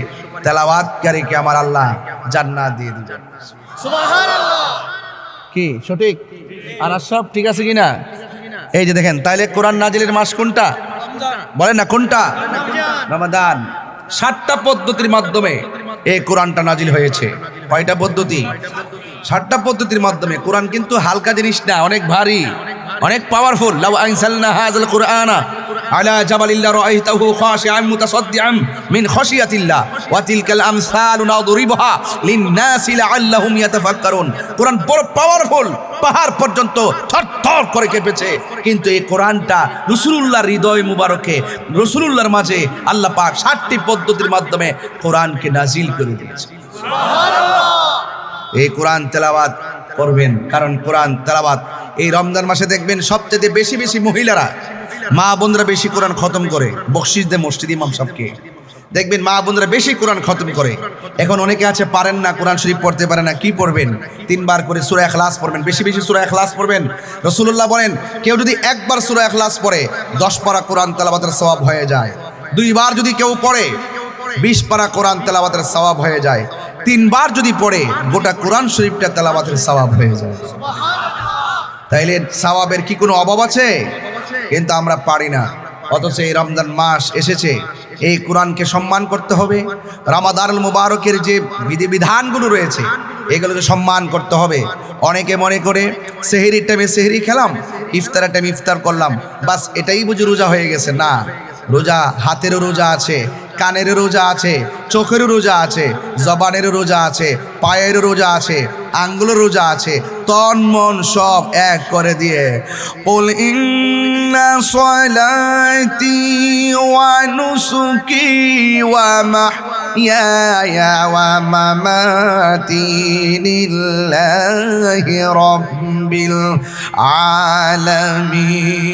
তেলাওয়াতকারীকে আমার আল্লাহ জান্নাত দিয়ে দিবেন। সুবহানাল্লাহ। কি সঠিক? আর সব ঠিক আছে কিনা? এই যে দেখেন, তাইলে কোরআন নাজিলের মাস কোনটা? বলেন না কোনটা? রমাদান। 7টা পদ্ধতির মাধ্যমে এই কোরআনটা নাজিল হয়েছে। কয়টা পদ্ধতি? 7টা পদ্ধতির মাধ্যমে। কোরআন কিন্তু হালকা জিনিস না, অনেক ভারী, অনেক পাওয়ারফুল। লাউ আনসালনা হাযাল কুরআনা আলা জাবালিন লারাআইতাহু খাশিআন মুতাসাদ্দিআন মিন খাশিয়াতিল্লাহ ওয়া তিলকাল আমসালু নাদরিবুহা লিন-নাসি লাআল্লাহুম ইয়াতাফাক্কারুন। কোরআন বড় পাওয়ারফুল, পাহাড় পর্যন্ত থরথর করে কেঁপেছে, কিন্তু এই কোরআনটা রাসূলুল্লাহর হৃদয় মুবারকে, রাসূলুল্লাহর মাঝে আল্লাহ পাক 7টি পদ্ধতির মাধ্যমে কোরআনকে নাজিল করে দিয়েছে। সুবহানাল্লাহ। এই কোরআন তেলাওয়াত করবেন, কারণ কোরআন তেলাওয়াত এই রমজান মাসে দেখবেন সবচেয়ে বেশি বেশি মহিলারা, মা বোনরা বেশি কোরআন খতম করে। বকশিশ দেয় মসজিদ ইমাম সাহেবকে, দেখবেন মা বোনরা বেশি কোরআন খতম করে। এখন অনেকে আছে পারেন না, কোরআন শরীফ পড়তে পারে না, কি পড়বেন? 3 বার করে সূরা ইখলাস পড়বেন, বেশি বেশি সূরা ইখলাস পড়বেন। রাসূলুল্লাহ বলেন, কেউ যদি 1 বার সূরা ইখলাস পড়ে 10 পারা কোরআন তেলাওয়াতের সওয়াব হয়ে যায়। 2 বার যদি কেউ পড়ে 20 পারা কোরআন তেলাওয়াতের সওয়াব হয়ে যায়। 3 বার যদি পড়ে গোটা কোরআন শরীফটা তেলাওয়াতের সওয়াব হয়ে যায়। তাইলে সওয়াবের কি কোনো অভাব আছে? কিন্তু আমরা পারি না। অথচ এই রমজান মাস এসেছে, এই কোরআনকে সম্মান করতে হবে। রমাদানুল মুবারকের যে বিধিবিধানগুলো রয়েছে এগুলোকে সম্মান করতে হবে। অনেকে মনে করে সেহরির টাইমে সেহরি খেলাম, ইফতারের টাইমে ইফতার করলাম, বাস এটাই বুঝি রোজা হয়ে গেছে। না, রোজা হাতেরও রোজা আছে, কানেরও রোজা আছে, চোখেরও রোজা আছে, জবানেরও রোজা আছে, পায়েরও রোজা আছে, আঙ্গুলের রোজা আছে, তন মন সব এক করে দিয়ে কুল ইন্না সলাতি ওয়া নুসুকি ওয়া মাহইয়ায়া ওয়া মামাতি লিল্লাহি রাব্বিল আলামিন।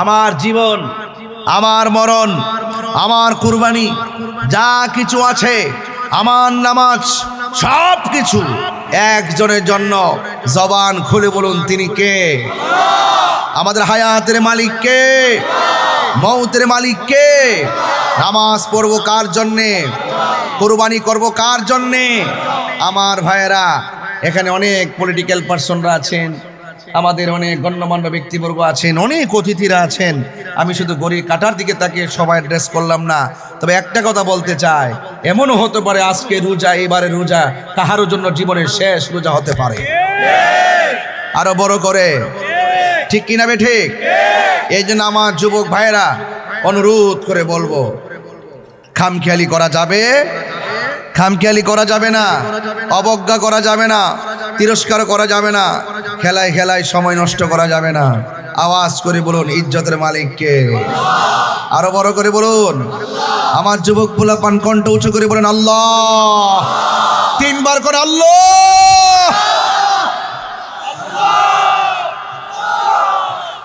আমার জীবন, আমার মরণ, আমার কুরবানি, যা কিছু আছে, আমার নামাজ, সব কিছু একজনের জন্য। জবান খুলে বলুন তিনি কে? আমাদের হায়াতের মালিক কে? মৌতের মালিক কে? নামাজ পড়বো কার জন্যে? কুরবানি করব কার জন্যে? আমার ভাইয়েরা, এখানে অনেক পলিটিক্যাল পার্সনরা আছেন, আমাদের অনেক গণ্যমান্য ব্যক্তিবর্গ আছেন, অনেক অতিথিরা আছেন। আমি শুধু গড়ি কাটার দিকে তাকিয়ে সবাই ড্রেস করলাম না, তবে একটা কথা বলতে চাই, এমনও হতে পারে আজকে রোজা, এবারে রোজা কাহারও জন্য জীবনের শেষ রোজা হতে পারে। আরো বড় করে, ঠিক কিনা বে ঠিক? এই জন্য আমার যুবক ভাইয়েরা অনুরোধ করে বলবো, খামখেয়ালি করা যাবে, খামখেয়ালি করা যাবে না, অবজ্ঞা করা যাবে না, তিরস্কার করা যাবে না, খেলায় খেলায় সময় নষ্ট করা যাবে না। আওয়াজ করে বলুন ইজ্জতের মালিক কে? আরো বড় করে বলুন, আমার যুবক পোলাপান কণ্ঠ উঁচু করে বলেন আল্লাহ। তিনবার করে আল্লাহ।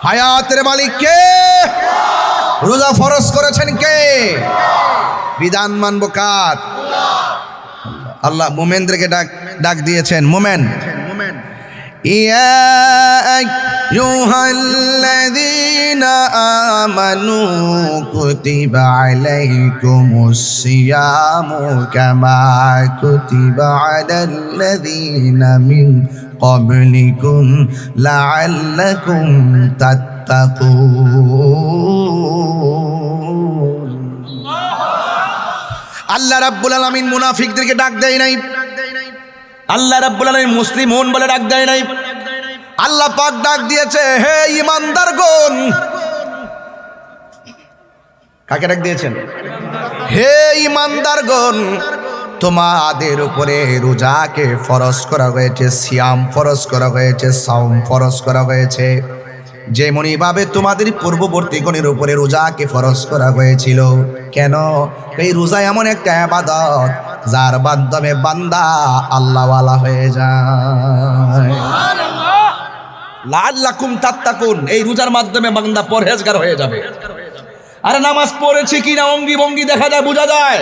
হায়াতের মালিক কে? রোজা ফরজ করেছেন কে? বিধান মানব কার? আল্লাহ মোমেনদেরকে ডাক দিয়েছেন। মোমেন, ইয়া আইয়ুহাল্লাযীনা আমানু কুতিবা আলাইকুমুস সিয়ামু কামা কুতিবা আলাল্লাযীনা মিন ক্বাবলিকুম লাআল্লাকুম তাত্তাকুন। আল্লাহ রাব্বুল আলামিন মুনাফিকদেরকে ডাক দেয় নাই, আল্লাহ রাব্বুল আলামিন মুসলিমুন বলে ডাক দেয় নাই। আল্লাহ পাক ডাক দিয়েছে হে ঈমানদারগণ। কাকে ডাক দিয়েছেন? হে ঈমানদারগণ, তোমাদের উপরে রোজাকে ফরজ করা হয়েছে, সিয়াম ফরজ করা হয়েছে, সাওম ফরজ করা হয়েছে। যেমনি ভাবে তোমাদের পূর্ববর্তীগণের উপরে রোজাকে ফরজ করা হয়েছিল। কেন? এই রোজা এমন একটা ইবাদত যার মাধ্যমে বান্দা আল্লাহওয়ালা হয়ে যায়। লাআল্লাকুম তাত্তাকুন, এই রোজার মাধ্যমে বান্দা পরহেজগার হয়ে যাবে। আরে নামাজ পড়েছি কিনা অঙ্গি ভঙ্গি দেখা যায়, বোঝা যায়।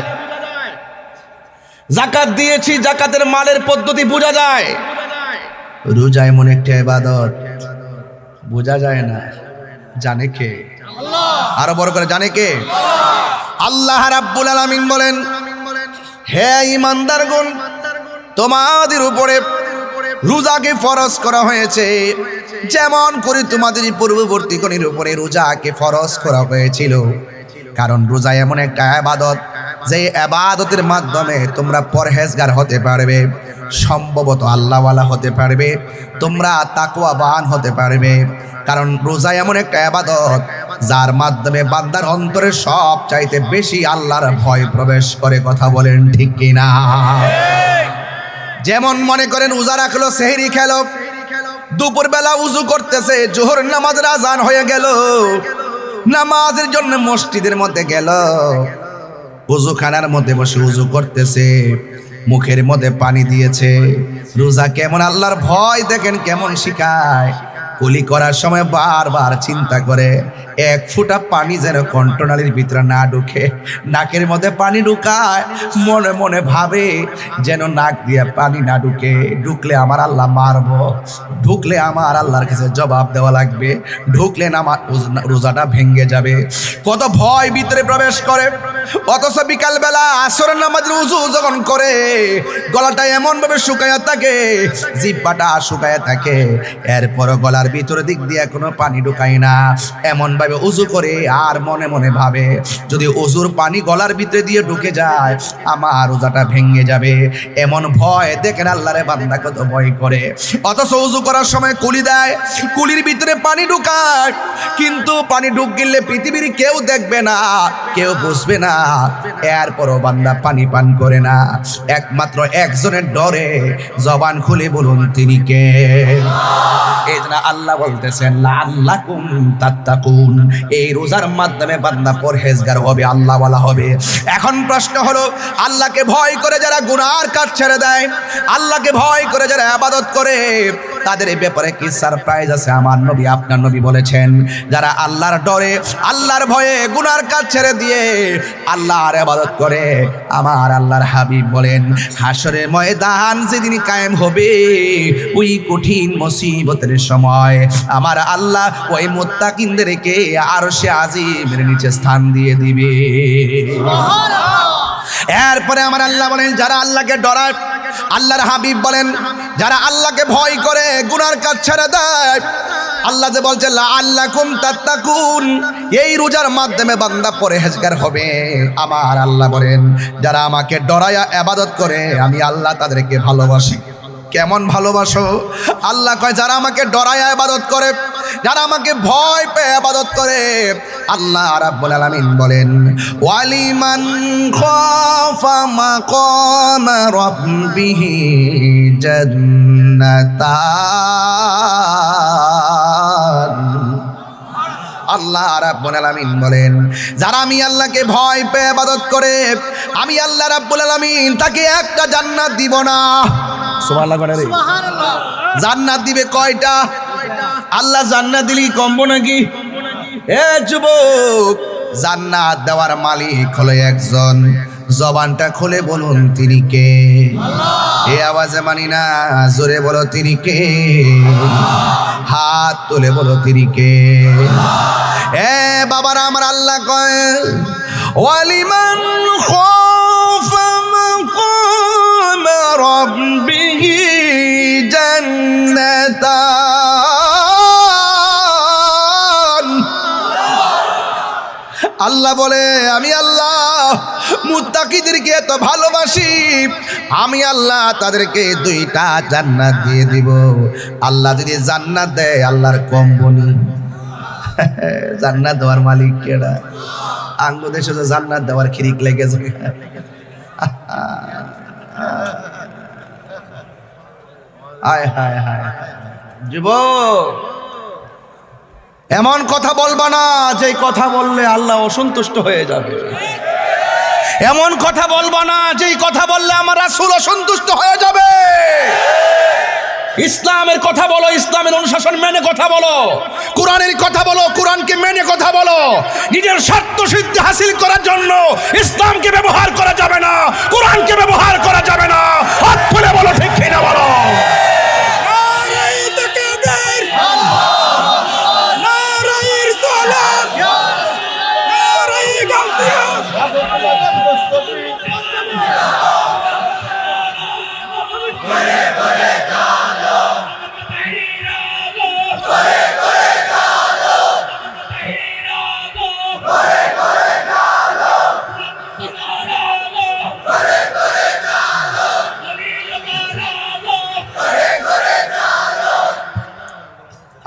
যাকাত দিয়েছি, যাকাতের মালের পদ্ধতি বোঝা যায়। রোজা এমন একটা ইবাদত বোঝা যায় না, জানে কে? আরো বড় করে, জানে কে? আল্লাহ রাব্বুল আলামিন বলেন হে ঈমানদারগণ, তোমাদের উপরে রোজাকে ফরজ করা হয়েছে যেমন করে তোমাদের পূর্ববর্তীগণের উপরে রোজাকে ফরজ করা হয়েছিল। কারণ রোজা এমন একটা ইবাদত যে ইবাদতের মাধ্যমে তোমরা পরহেজগার হতে পারবে, সম্ভবত আল্লাহওয়ালা হতে পারবে, তোমরা তাকওয়াবান হতে পারবে। কারণ রোজা এমন একটা ইবাদত যার মাধ্যমে বান্দার অন্তরে সব চাইতে বেশি আল্লাহর ভয় প্রবেশ করে। কথা বলেন ঠিক কিনা? যেমন মনে করেন রোজা রাখলো, সেহরি খেলো, দুপুরবেলা উজু করতেছে, জোহর নামাজের আজান হয়ে গেল, নামাজের জন্য মসজিদের মধ্যে গেল, উজুখানার মধ্যে বসে উজু করতেছে, মুখের মধ্যে পানি দিয়েছে। রোজা কেমন আল্লাহর ভয় দেখেন কেমন শিখায়। কুলি করার সময় বারবার চিন্তা করে এক ফোঁটা পানি যেন কণ্ঠনালীর ভিতরে না ঢুকে, নাকের মধ্যে পানি ঢুকায়, মনে মনে ভাবে যেন নাক দিয়ে পানি না ঢুকে, ঢুকলে আমার আল্লাহ মারবো, ঢুকলে আমার আল্লাহর কাছে জবাব দেওয়া লাগবে, ঢুকলে না আমার রোজাটা ভেঙে যাবে। কত ভয় ভিতরে প্রবেশ করে। অথচ বিকালবেলা আসরের নামাজের উজু যখন করে, গলাটা এমন ভাবে শুকায়া থাকে, জিহ্বাটা শুকায়া থাকে, এরপর গলার ভিতর দিক দিয়ে কোনো পানি ঢুকায় না, এমন ভাবে উজু করে আর মনে মনে ভাবে যদি উজুর পানি গলার ভিতরে দিয়ে ঢুকে যায় আমার রোজাটা ভেঙে যাবে। এমন ভয় দেখেন আল্লাহরে বান্দা কত ভয় করে। অথচ উজু করার সময় কুলি দেয়, কুলির ভিতরে পানি ঢুকায়, কিন্তু পানি ডুব গেলে পৃথিবীর কেউ দেখবে না, কেউ বুঝবে না, এরপরও বান্দা পানি পান করে না, একমাত্র একজনের ডরে। জবান খুলে বলুন তিনি কে? এই জন্য আল্লাহ বলতেছেন লাআল্লাকুম তাত্তাকুন, এই রোজার মাধ্যমে বান্দা পরহেজগার হবে, আল্লাহ ওয়ালা হবে। এখন প্রশ্ন হলো, আল্লাহকে ভয় করে যারা গুনার কাজ ছেড়ে দেয়, আল্লাহকে ভয় করে যারা ইবাদত করে, তাদের ব্যাপারে কি সারপ্রাইজ আছে? আমার নবী, আপনার নবী বলেছেন, যারা আল্লাহর ডরে, আল্লাহর ভয়ে গুনার কাজ ছেড়ে দিয়ে আল্লাহর ইবাদত করে, আমার আল্লাহর হাবিব বলেন, হাসরের ময়দান যেদিন কায়েম হবে, ওই কঠিন মুসিবতের সময় আমার আল্লাহ ওই মুত্তাকিনদেরকে আরশে আজিমের নিচে স্থান দিয়ে দিবে। এরপরে আমার আল্লাহ বলেন, যারা আল্লাহকে ডরায়, আল্লাহর হাবিব বলেন, যারা আল্লাহকে ভয় করে গুনার কাজ ছেড়ে দেয়, আল্লাহ যে বলছে লাআল্লাকুম তাত্তাকুন, এই রোজার মাধ্যমে বান্দা পরহেজগার হবে। আমার আল্লাহ বলেন, যারা আমাকে ডরায়া ইবাদত করে, আমি আল্লাহ তাদেরকে ভালোবাসি। কেমন ভালোবাসো? আল্লাহ কয়, যারা আমাকে ডরায়া ইবাদত করে, যারা আমাকে ভয় পেয়ে ইবাদত করে, আল্লাহ রাব্বুল আলামিন বলেন, ওয়ালিমান খাফা মাকাম রাব্বিহি জান্নাতান। আল্লাহ রাব্বুল আলামিন বলেন, যারা আমি আল্লাহকে ভয় পেয়ে ইবাদত করে, আমি আল্লাহ রাব্বুল আলামিন তাকে একটা জান্নাত দিব না। সুবহানাল্লাহ করে রে। জান্নাত দিবে কয়টা? আল্লাহ জান্নাত দিলি কমবো নাকি? এ যুবক, জান্নাত দেওয়ার মালিক হলো একজন। জবানটা খুলে বলুন তিনি কে? এ আওয়াজে মানি না, জোরে বলো তিনি কে? হাত তুলে বলো তিনি কে? এ বাবারা, আমার আল্লাহ কয়, ওয়ালিমান খাফা মাকাম রাব্বিহি জান্নাতান। আল্লাহ বলে, আমি আল্লাহ মুত্তাকিদেরকে এত ভালোবাসি, আমি আল্লাহ তাদেরকে দুইটা জান্নাত দিয়ে দিব। আল্লাহ যদি জান্নাত দেয়, আল্লাহর কম বলি? জান্নাত দেওয়ার মালিক কেডা? আঙ্গ দেশে তো জান্নাত দেওয়ার খিরিক লেগেছে। হায় হায় হায় যুবক, এমন কথা বলবা না যে কথা বললে আল্লাহ অসন্তুষ্ট হয়ে যাবে। এমন কথা বলবা না যে কথা বললে আমার রাসূল অসন্তুষ্ট হয়ে যাবে। ইসলামের কথা বলো, ইসলামের অনুশাসন মেনে কথা বলো, কোরআনের কথা বলো, কোরআনকে মেনে কথা বলো। নিজের স্বার্থ সিদ্ধি হাসিল করার জন্য ইসলামকে ব্যবহার করা যাবে না, কোরআনকে ব্যবহার করা যাবে না। হাত খুলে বলো, ঠিক কিনা বলো?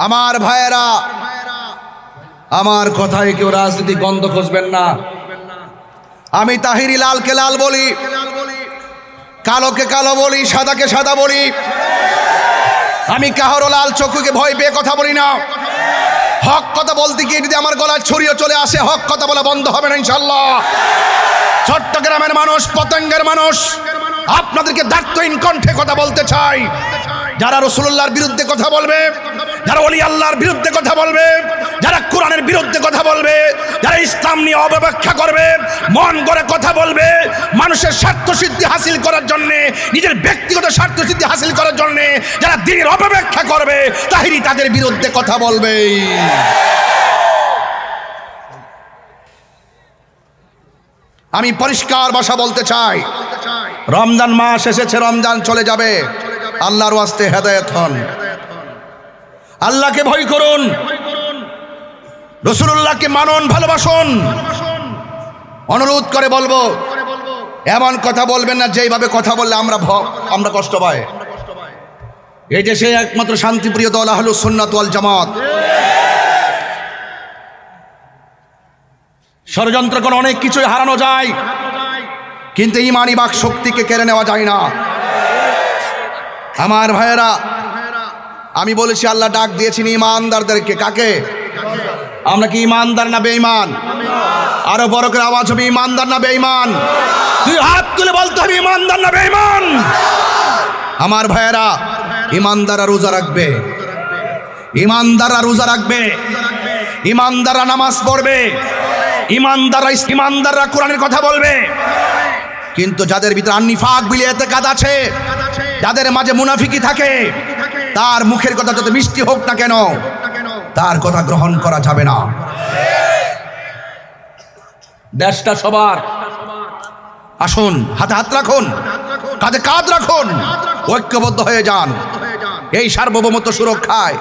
আমার ভাইয়েরা, আমার কথায় কেউ রাজনীতি গন্ধ খুঁজবেন না। আমি তাহিরি লালকে লাল বলি, কালোকে কালো বলি, সাদাকে সাদা বলি। আমি কাহারও লাল চক্ষুকে ভয় পেয়ে কথা বলি না। হক কথা বলতে গিয়ে যদি আমার গলায় ছড়িয়ে চলে আসে, হক কথা বলা বন্ধ হবে না ইনশাল্লাহ। চট্টগ্রামের মানুষ, পতেঙ্গের মানুষ, আপনাদেরকে দায়িত্বহীন কণ্ঠে কথা বলতে চাই। যারা রাসূলুল্লাহর বিরুদ্ধে কথা বলবে, যারা ওলি আল্লাহর বিরুদ্ধে কথা বলবে, যারা কোরআনের বিরুদ্ধে কথা বলবে, যারা ইসলাম নিয়ে অপব্যাখ্যা করবে, মন গড়ে কথা বলবে, মানুষের স্বার্থ সিদ্ধি হাসিল করার জন্য, নিজের ব্যক্তিগত স্বার্থ সিদ্ধি হাসিল করার জন্য যারা দ্বীনের অপব্যাখ্যা করবে, তাহিরি তাদের বিরুদ্ধে কথা বলবে। আমি পরিষ্কার ভাষা বলতে চাই, রমজান মাস এসেছে, রমজান চলে যাবে। আল্লাহর ওয়াস্তে হেদায়েত হন, আল্লাহকে ভয় করুন, রাসূলুল্লাহকে মানুন, ভালোবাসুন। অনুরোধ করে বলবো, এমন কথা বলবেন না যেইভাবে কথা বললে আমরা কষ্ট পাই। এই যে সেই একমাত্র শান্তিপ্রিয় দল আহলুস সুন্নাত ওয়াল জামাত। ষড়যন্ত্র করে অনেক কিছুই হারানো যায়, কিন্তু ইমানি বাক শক্তিকে কেড়ে নেওয়া যায় না। আমার ভাইয়েরা, আমি বলেছি আল্লাহ ডাক দিয়েছেন ইমানদারদেরকে। কাকে? আমরা কি ইমানদার না বেঈমান? আরো বড় করে আওয়াজ হবে, ইমানদার না বেঈমান? তুই হাত তুলে বলতে হবে, ইমানদার না বেঈমান? আমার ভাইয়েরা, ইমানদাররা রোজা রাখবে, ইমানদাররা রোজা রাখবে, ইমানদাররা নামাজ পড়বে, ইমানদাররা কোরআনের কথা বলবে। কিন্তু যাদের ভিতরে আন্নিফাক বিলিয়াতে কাজ আছে, যাদের মাঝে মুনাফিকি থাকে, তার মুখের কথা যত মিষ্টি হোক না কেন, তার কথা গ্রহণ করা যাবে না। দেশটা সবার। আসুন, হাতে হাত রাখুন, কাঁধে কাঁধ রাখুন, ঐক্যবদ্ধ হয়ে যান। এই সার্বভৌমত্ব সুরক্ষায়,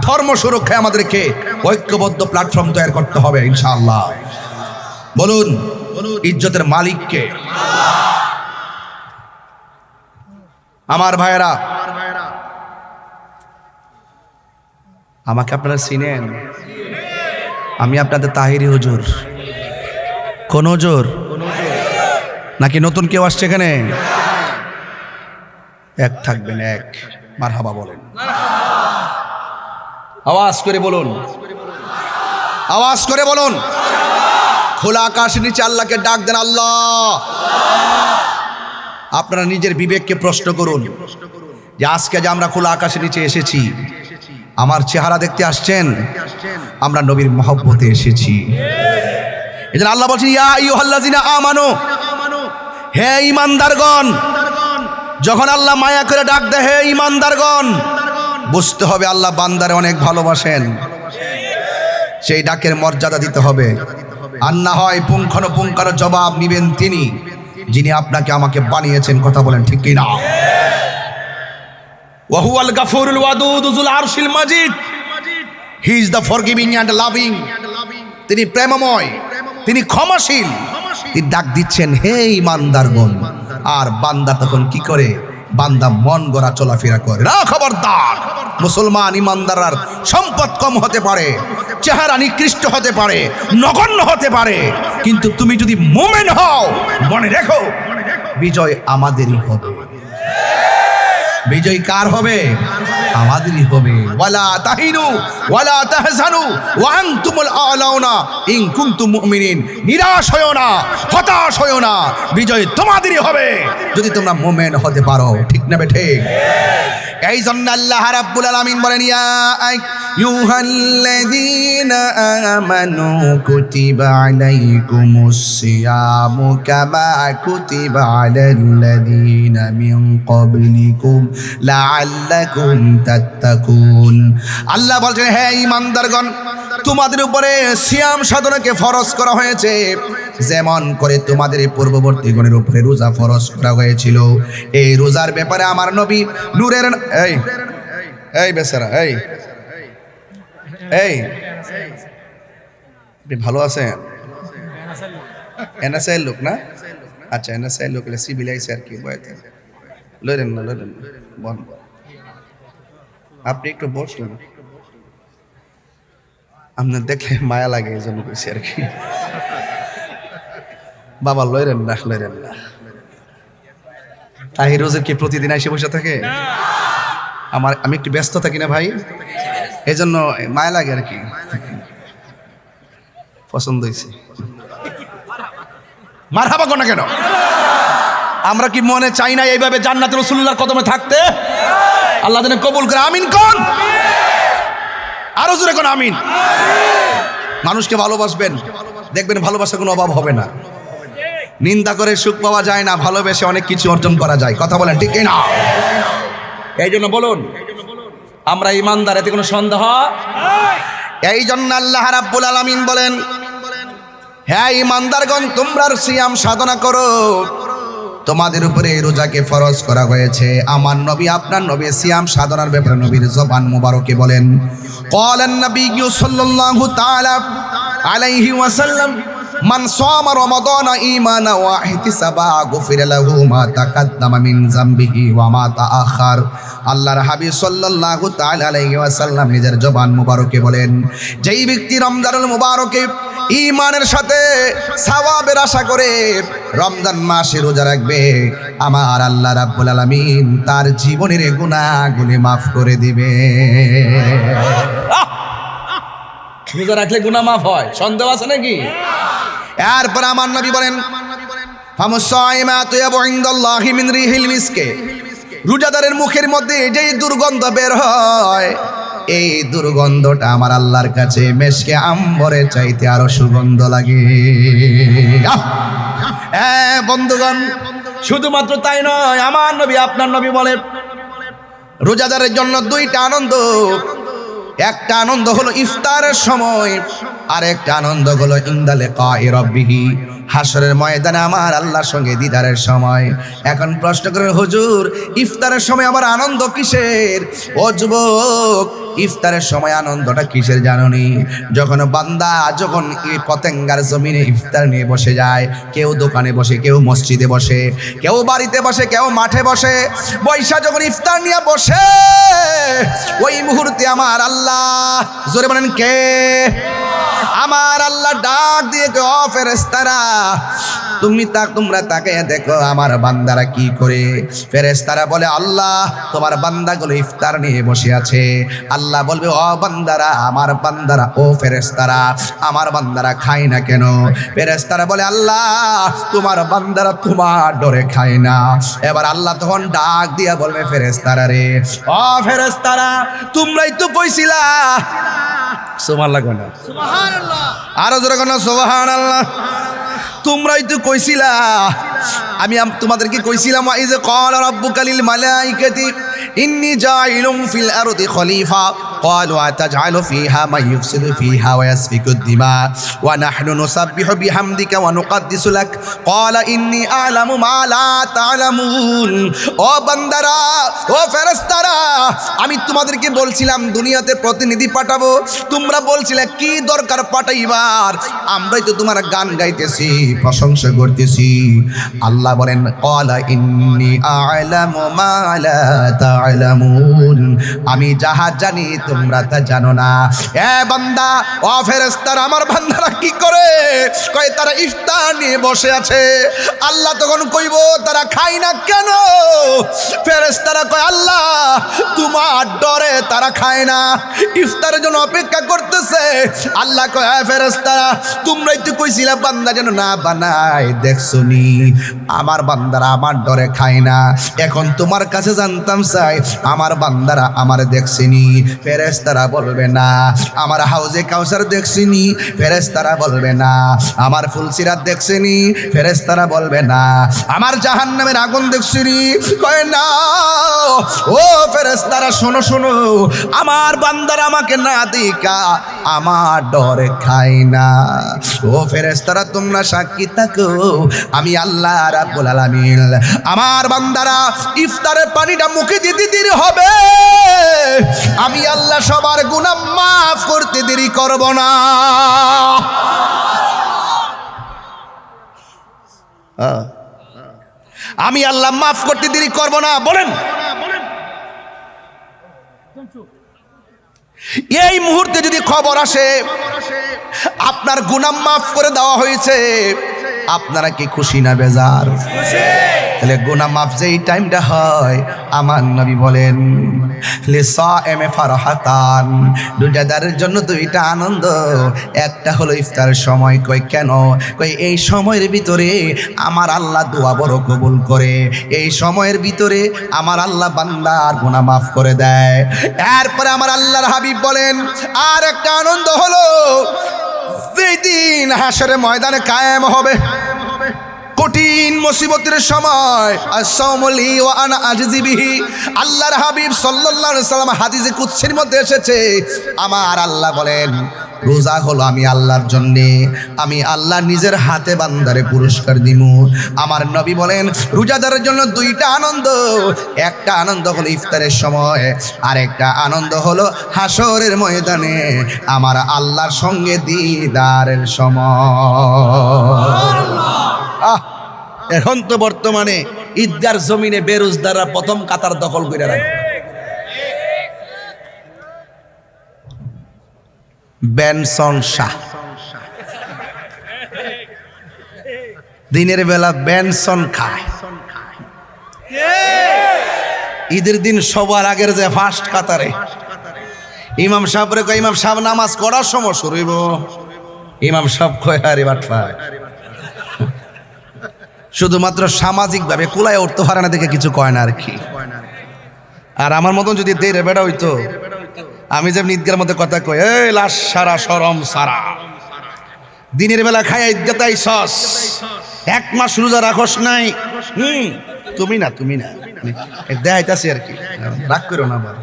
ধর্ম সুরক্ষায় আমাদেরকে ঐক্যবদ্ধ প্ল্যাটফর্ম তৈরি করতে হবে ইনশাআল্লাহ। বলুন, ইজ্জতের মালিককে? আমার ভাইয়েরা, আমাকে আপনারা চিনেন? আমি আপনাদের তাহিরি হুজুর। কোন হুজুর? নাকি নতুন কেউ আসছে এখানে? এক থাকবেন, এক। মারহাবা বলেন, আওয়াজ করে বলুন, আওয়াজ করে বলুন। খোলা আকাশের নিচে আল্লাহকে ডাক দেন, আল্লাহ। আপনারা নিজের বিবেককে প্রশ্ন করুন যে আজকে যে আমরা খোলা আকাশের নিচে এসেছি, আমার চেহারা দেখতে আসছেন? আমরা নবীর মহব্বতে এসেছি। এজন্য আল্লাহ বলছেন, ইয়া আইয়ুহাল্লাযিনা আমানু, হে ঈমানদারগণ। যখন আল্লাহ মায়া করে ডাক দেয়, হে ঈমানদারগণ, বুঝতে হবে আল্লাহ বান্দারে অনেক ভালোবাসেন। সেই ডাকের মর্যাদা দিতে হবে। আর না হয় পুঙ্খানুপুঙ্খানু জবাব নিবেন তিনি, যিনি আপনাকে আমাকে বানিয়েছেন। কথা বলেন ঠিক কি না? ওয়া হুয়াল গাফুরুল ওয়াদুদ যুল আরশিল মাজিদ। He is the forgiving and loving. তিনি প্রেমময়, তিনি ক্ষমাশীল। তিনি ডাক দিচ্ছেন, হে ঈমানদারগণ। আর বান্দা তখন কি করে? বান্দা মন গড়া চলাফেরা করে না। খবরদার, মুসলমান ঈমানদারর সম্পদ কম হতে পারে, চেহারা নিকৃষ্ট হতে পারে, নগণ্য হতে পারে, কিন্তু তুমি যদি মুমিন হও, মনে রেখো বিজয় আমাদেরই হবে। বিজয় কার হবে? আমাদেরই হবে। ওয়ালা তাহিনু ওয়ালা তাহজানু ওয়া আনতুমুল আলাউনা ইন কুনতুম মুমিনিন। নিরাশ হয়ো না, হতাশ হয়ো না, বিজয় তোমাদেরই হবে যদি তোমরা মুমিন হতে পারো। ঠিক না বেঠে? এই জন্য আল্লাহ রাব্বুল আলামিন বলেন, ইয়া আইয়ুহাল্লাযীনা আমানু কুতিবা আলাইকুমুস সিয়ামু কামা কুতিবা আলাল্লাযীনা মিন ক্বাবলিকুম লাআল্লাকুম তাত্তাকুন। আল্লাহ বলছেন, হে ঈমানদারগণ, তোমাদের উপরে সিয়াম সাধনাকে ফরজ করা হয়েছে, যেমন করে তোমাদের পূর্ববর্তী গণের উপরে রোজা ফরজ করা হয়েছিল। এই রোজার ব্যাপারে আমার নবী নূরের এই বেচারা এই ভালো আছেন? এনএসআই লোক না? আচ্ছা, এনএসআই লোক সিভিল আইসি আর কি বয়তে লইলেন না বন। আপনি একটু বসলেন, আপনার দেখলে মায়া লাগে, এই জন্য কইছি আর কি। বাবা লইলেন না। তাহির রোজের কি প্রতিদিন এসে বসে থাকে? আমি একটু ব্যস্ত থাকি না ভাই, এই জন্য মায়া লাগে আর কি। পছন্দ হয়েছে। মারহাবা কোন কেন? আমরা কি মনে চাই না এইভাবে জান্নাতে রাসূলুল্লাহর কদমে থাকতে? আল্লাহ যেন কবুল করে। আমিন কোন? আরো জোরে কোন আমিন। মানুষকে ভালোবাসবেন, দেখবেন ভালোবাসার কোনো অভাব হবে না। নিন্দা করে সুখ পাওয়া যায় না, ভালোবেসে অনেক কিছু অর্জন করা যায়। কথা বলেন ঠিক না? এই জন্য বলুন, আমরা ঈমানদার, এতে কোনো সন্দেহ? এই জন্য আল্লাহ রাব্বুল আলামিন বলেন, হে ঈমানদারগণ, তোমরা সিয়াম সাধনা করো, তোমাদের উপরে রোজাকে ফরজ করা হয়েছে। আমার নবী, আপনার নবী সিয়াম সাধনার ব্যাপারে নবীর জবান মুবারকে বলেন, ক্বালান নবিয়্যু সাল্লাল্লাহু তাআলা আলাইহি ওয়াসাল্লাম, মান সামা রমাদান ঈমানা ওয়া ইহতিসাবা গুফিরা লাহু মা তাকাদ্দামা মিন যামবিহি ওয়া মা তাআখার। আল্লাহর হাবিব সাল্লাল্লাহু তাআলা আলাইহি ওয়াসাল্লাম নিজের জবান মুবারকে বলেন, যেই ব্যক্তি রমজানুল মুবারকে ঈমানের সাথে সওয়াবের আশা করে রমজান মাসে রোজা রাখবে, আমার আল্লাহ রাব্বুল আলামিন তার জীবনের গুনাহগুলি মাফ করে দিবে। রোজা রাখলে গুনাহ মাফ হয়, সন্দেহ আছে নাকি? এরপর আমার নবী বলেন, ফামুসাইমাতু ইয়াবু ইনদাল্লাহি মিন রিহিল মিসকে, রোজাদারের মুখের মধ্যে যেই দুর্গন্ধ বের হয়, এই দুর্গন্ধটা আমার আল্লাহর কাছে মেশকে আম্বরের চাইতে আরো সুগন্ধ লাগে। বন্ধুগণ, শুধুমাত্র তাই নয়, আমার নবী আপনার নবী বলেন রোজাদারের জন্য দুইটা আনন্দ। একটা আনন্দ হলো ইফতারের সময়, আর একটা আনন্দ হলো ইনদালে কাই রব্বিহি, হাসরের ময়দানে আমার আল্লাহর সঙ্গে দিদারের সময়। এখন প্রশ্ন করেন, হুজুর ইফতারের সময় আবার আনন্দ কিসের? ও যুবক, ইফতারের সময় আনন্দটা কিসের জানোনি? যখন বান্দা যখন এই পতেঙ্গার জমিনে ইফতার নিয়ে বসে যায়, কেউ দোকানে বসে, কেউ মসজিদে বসে, কেউ বাড়িতে বসে, কেউ মাঠে বসে, বৈশা যখন ইফতার নিয়ে বসে, ওই মুহূর্তে আমার আল্লাহ, জোরে বলেন কে? আমার আল্লাহ ডাক দিয়ে কে, ও ফেরেশতারা তোমরা তাকে দেখো আমার বান্দারা কি করে। ফেরেশতারা বলে, আল্লাহ তোমার বান্দাগুলো ইফতার নিয়ে বসে আছে। আল্লাহ বলবে, ও বান্দারা, আমার বান্দারা, ও ফেরেশতারা আমার বান্দারা খায় না কেন? ফেরেশতারা বলে, আল্লাহ তোমার বান্দারা তোমার ডরে খায় না। এবার আল্লাহ তখন ডাক দিয়া বলবে, ফেরেশতারা রে, ও ফেরেশতারা তোমরাই তো কইছিলা, সুবহানাল্লাহ লাগবে না, আরো জোরে কোন সুবহানাল্লাহ, তোমরাই তো কইছিলা, আমি তোমাদেরকে কইছিলাম, ওয়াইজ ক্বালা রাব্বুকা লিল মালাইকাতি ইন্নী জাইলুম ফিল আরদি খলিফা ক্বালু আতাজআলু ফিহা মান ইফসিদু ফিহা ওয়া ইয়াসফিকু দিমা ওয়া নাহনু নুসাব্বিহু বিহামদিকা ওয়া নুকদ্দিসু লাক ক্বালা ইন্নী আ'লামু মা লা তা'লামুন। ও বান্দারা, ও ফেরেশতারা, আমি তোমাদেরকে বলছিলাম দুনিয়াতে প্রতিনিধি পাঠাবো, তোমরা বলছিলে কি দরকার পাঠাইবার, আমরাই তো তোমার গান গাইতেছি, প্রশংসা করতেছি। আল্লাহ বলেন, ক্বালা ইন্নী আ'লামু মা লা তা'লামুন, আমি যাহা জানি তোমরা তা জানো না। এ বান্দা, ও ফেরেশতারা আমার বান্দারা কি করে? কয় তারা ইফতার নিয়ে বসে আছে। আল্লাহ তখন কইব, তারা খায় না কেন? ফেরেশতারা কয়, আল্লাহ তোমার ডরে তারা খায় না, ইফতারের জন্য অপেক্ষা করতেছে। আল্লাহ কয়, ফেরেশতারা তোমরাই তো কইছিলা বান্দা যেন না বানায়, দেখছনি আমার বান্দারা আমার ডরে খায় না। এখন তোমার কাছে জানতাম চাই, আমার বান্দারা আমার দেখছিনি? ফেরেশতারা বলবে না। আমার হাউজে কাউসার দেখছিনি? ফেরেশতারা বলবে না। আমার ফুলসিরাত দেখছিনি? ফেরেশতারা বলবে না। আমার জাহান্নামের আগুন দেখছিনি? কয় না। ও ফেরেশতারা শোনো শোনো, আমার বান্দারা আমাকে না দিকা আমার ডরে খায় না। ও ফেরেশতারা তোমরা সাক্ষী থাকো, আমি আল্লাহ রাব্বুল আলামিন আমার বান্দারা ইফতারের পানিটা মুখে দিতে দেরি হবে, আমি আল্লাহ সবার গুনাহ মাফ করতে দেরি করব না। আমি আল্লাহ মাফ করতে দেরি করব না। বলেন, এই মুহূর্তে যদি খবর আসে আপনার গুনাহ মাফ করে দেওয়া হয়েছে, আপনারা কি খুশি না বেজার? তাহলে গুনাহ মাফ যেই টাইমটা হয়, আমার নবী বলেন লিসাইমে ফারহাতান, রোজাদারের জন্য দুইটা আনন্দ। একটা হলো ইফতারের সময়। কই কেন? কই এই সময়ের ভিতরে আমার আল্লাহ দোয়া বড় কবুল করে, এই সময়ের ভিতরে আমার আল্লাহ বান্দার গুনাহ মাফ করে দেয়। এরপরে আমার আল্লাহর হাবিব বলেন আর একটা আনন্দ হলো যেই দিন হাসরের ময়দানে কায়েম হবে, কঠিন মুসিবতের সময়, আসসামুলি ওয়া আনা আজজি বিহি। আল্লাহর হাবিব সাল্লাল্লাহু আলাইহি সাল্লাম হাদিসে কুদসির মধ্যে এসেছে, আমার আল্লাহ বলেন রোজা হলো আমি আল্লাহর জন্যে, আমি আল্লাহ নিজের হাতে বান্দারে পুরস্কার দিমু। আমার নবী বলেন রোজাদারের জন্য দুইটা আনন্দ, একটা আনন্দ হলো ইফতারের সময়, আর একটা আনন্দ হলো হাসরের ময়দানে আমার আল্লাহর সঙ্গে দিদারের সময়। এখন তো বর্তমানে ঈদগার জমিনে বেরোজদাররা প্রথম কাতার দখল করে রাখে। বেনসন শাহ দিনের বেলা বেনসন খায়, ঈদের দিন সবার আগের যে ফার্স্ট কাতারে ইমাম সাহেব রে কয়, ইমাম সাহেব নামাজ করার সময় শুরু হইব। ইমাম সাহেব কয় আরে বাটফায়, শুধুমাত্র সামাজিকভাবে কুলায় উঠতে পারে না দেখে কিছু কয় না আর কি। আর আমার মতন যদি দেরে বেড়া হইতো, আমি যেমন ঈদগার মধ্যে কথা কই, এই লাশ সারা শরম সারা, দিনের বেলা খায় ঈদগাতে আইছস, এক মাস রোজা রাখস নাই, তুমি না দেখাইতাছি আর কি, রাগ করো না। আবার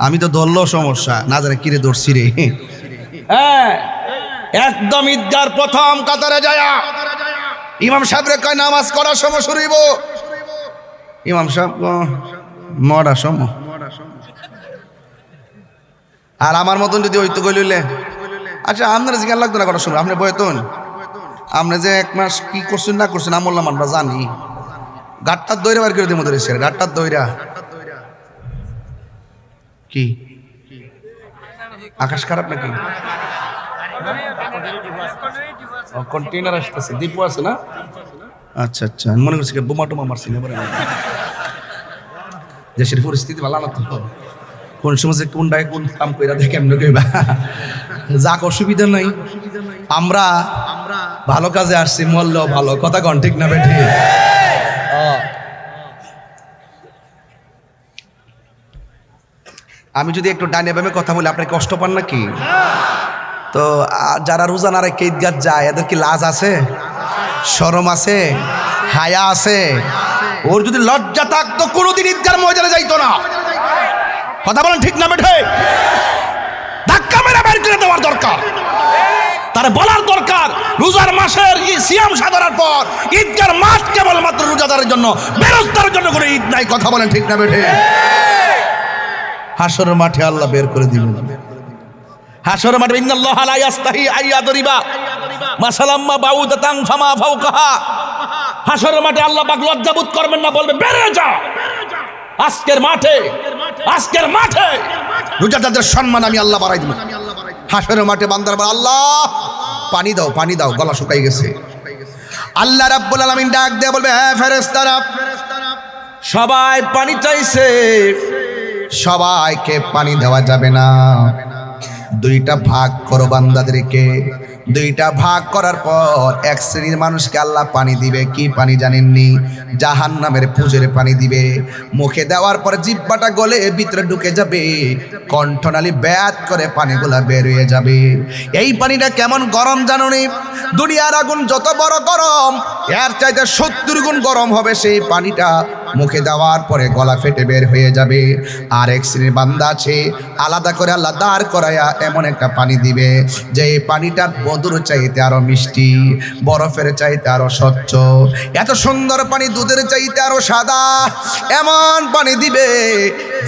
আমি তো ধরলো সমস্যা না, জানে কিরে ধরছি রে। হ্যাঁ, একদম ঈদগার প্রথম কাতারে যায়া ইমাম সাহেবরে কয় নামাজ করার সময় শুরু হইব। ইমাম সাহেব নটার সময়, আর আমার মতন যদি হইতো কইলে, আচ্ছা আপনারা জিজ্ঞাসা লাগতো না করার সময়, আপনি বয়তন আপনি যে এক মাস কি করছেন না করছেন আমল্লাম আমরা জানি। গাটটার দইরা বার করে দিয়ে মতো রয়েছে, গাটটার দইরা কি আকাশ খারাপ নাকি? কন্টেইনার আসতেছে, দীপু আছে না? আচ্ছা আচ্ছা, মনে করছি বোমা টোমা মারছি না। দেশের পরিস্থিতি ভালো না তো, কোন সময় কোনটায় কোন কাম কইরা দেখে এমনি কইবা, যাক অসুবিধা নাই। আমরা ভালো কাজে আসছি, মরলেও ভালো, কথা কন ঠিক না বেঠি? আমি যদি একটু ডাইনে বামে কথা বলি আপনি কষ্ট পান নাকি? তো যারা রোজা না রেখে ঈদগাহ যায় এদের কি লাজ আছে, শরম আছে, হায়া আছে? ওর যদি লজ্জা থাকতো কোনোদিন ঈদগাহর ময়দানে যাইতো না। কথা বলেন ঠিক না বেঠে? ধাক্কা মেরে বের করে দেওয়ার দরকার, তার বলার দরকার রোজার মাসের সিয়াম সাধনার পর ঈদগাহর মাস কেবলমাত্র রোজাদারের জন্য, বেরোজদারের জন্য কোনো ঈদ নাই। কথা বলেন ঠিক না বেঠে? হাসরের মাঠে আল্লাহ বের করে দিবেন। হাসরের মাঠে ইন্নাল্লাহা লা ইয়াস্তাহি আইয়াদরিবা মাসালাম্মা বাউদাতান ফামা ফাওকাহা। হাসরের মাঠে আল্লাহ পাক লজ্জাবোধ করবেন না, বলবে বেরে যা। আজকের মাঠে রোজাদারদের সম্মান আমি আল্লাহ বাড়াই দিব। হাসরের মাঠে বান্দার বলে আল্লাহ পানি দাও, গলা শুকাই গেছে। আল্লাহ রাব্বুল আলামিন ডাক দিয়ে বলবে, হ্যাঁ ফেরেশতারা সবাই পানি চাইছে, সবাইকে পানি দেওয়া যাবে না, দুইটা ভাগ করো বান্দাদেরকে। দুইটা ভাগ করার পর এক শ্রেণীর মানুষকে আল্লাহ পানি দিবে। কি পানি জানেননি? জাহান্নামের পুজোর পানি দিবে। মুখে দেওয়ার পর জিহ্বাটা গলে ভিতরে ঢুকে যাবে, কণ্ঠনালী ব্যাত করে পানিগুলা বের হয়ে যাবে। এই পানিটা কেমন গরম জানোনি? দুনিয়ার আগুন যত বড় গরম, এর চাইতে 70 গুণ গরম হবে সেই পানিটা। মুখে দেওয়ার পরে গলা ফেটে বের হয়ে যাবে। আর এক শ্রেণীর বান্দা আছে আলাদা করে আল্লাহ দাঁড় করায়া এমন একটা পানি দিবে যে এই পানিটা মধুর চাইতে আরো মিষ্টি, বরফের চাইতে আরো স্বচ্ছ, এত সুন্দর পানি দুধের চাইতে আরো সাদা। এমন পানি দিবে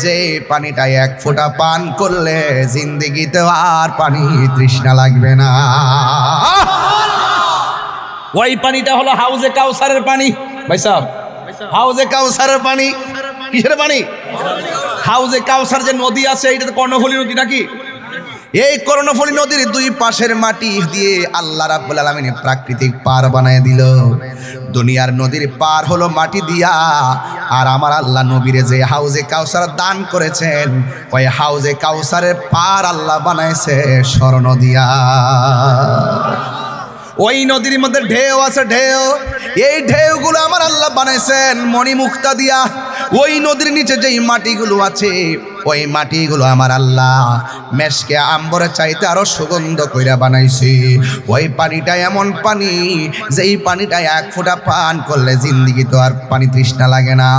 যে পানিটা এক ফোঁটা পান করলে জিন্দেগিতে আর পানি তৃষ্ণা লাগবে না। ওই পানিটা হলো হাউজে কাউসারের পানি। ভাই সাহেব, হাউজে কাউসারের পানি কিসের পানি? হাউজে কাউসার যে নদী আছে, এটা তো কর্ণফুলী নদী নাকি? এই কর্ণফুলী নদীর দুই পাশের মাটি দিয়ে আল্লাহ রাব্বুল আলামিন প্রাকৃতিক পার বানায় দিল। দুনিয়ার নদীর পার হলো মাটি দিয়া, আর আমার আল্লাহ নবীরে যে হাউজে কাউসার দান করেছেন, ওই হাউজে কাউসারের পার আল্লাহ বানাইছে স্বর্ণ দিয়া। ওই নদীর মধ্যে ঢেউ আছে, ঢেউ। এই ঢেউগুলো আমার আল্লাহ বানাইছেন মণিমুক্তা দিয়া। ওই নদীর নিচে যেই মাটিগুলো আছে ওই মাটিগুলো আমার আল্লাহ মেশকে আম্বরে চাইতে আরো সুগন্ধ কইরা বানাইছি। ওই পানিটা এমন পানি যেই পানিটা এক ফোঁটা পান করলে জিন্দেগি তো আর পানি তৃষ্ণা লাগে না।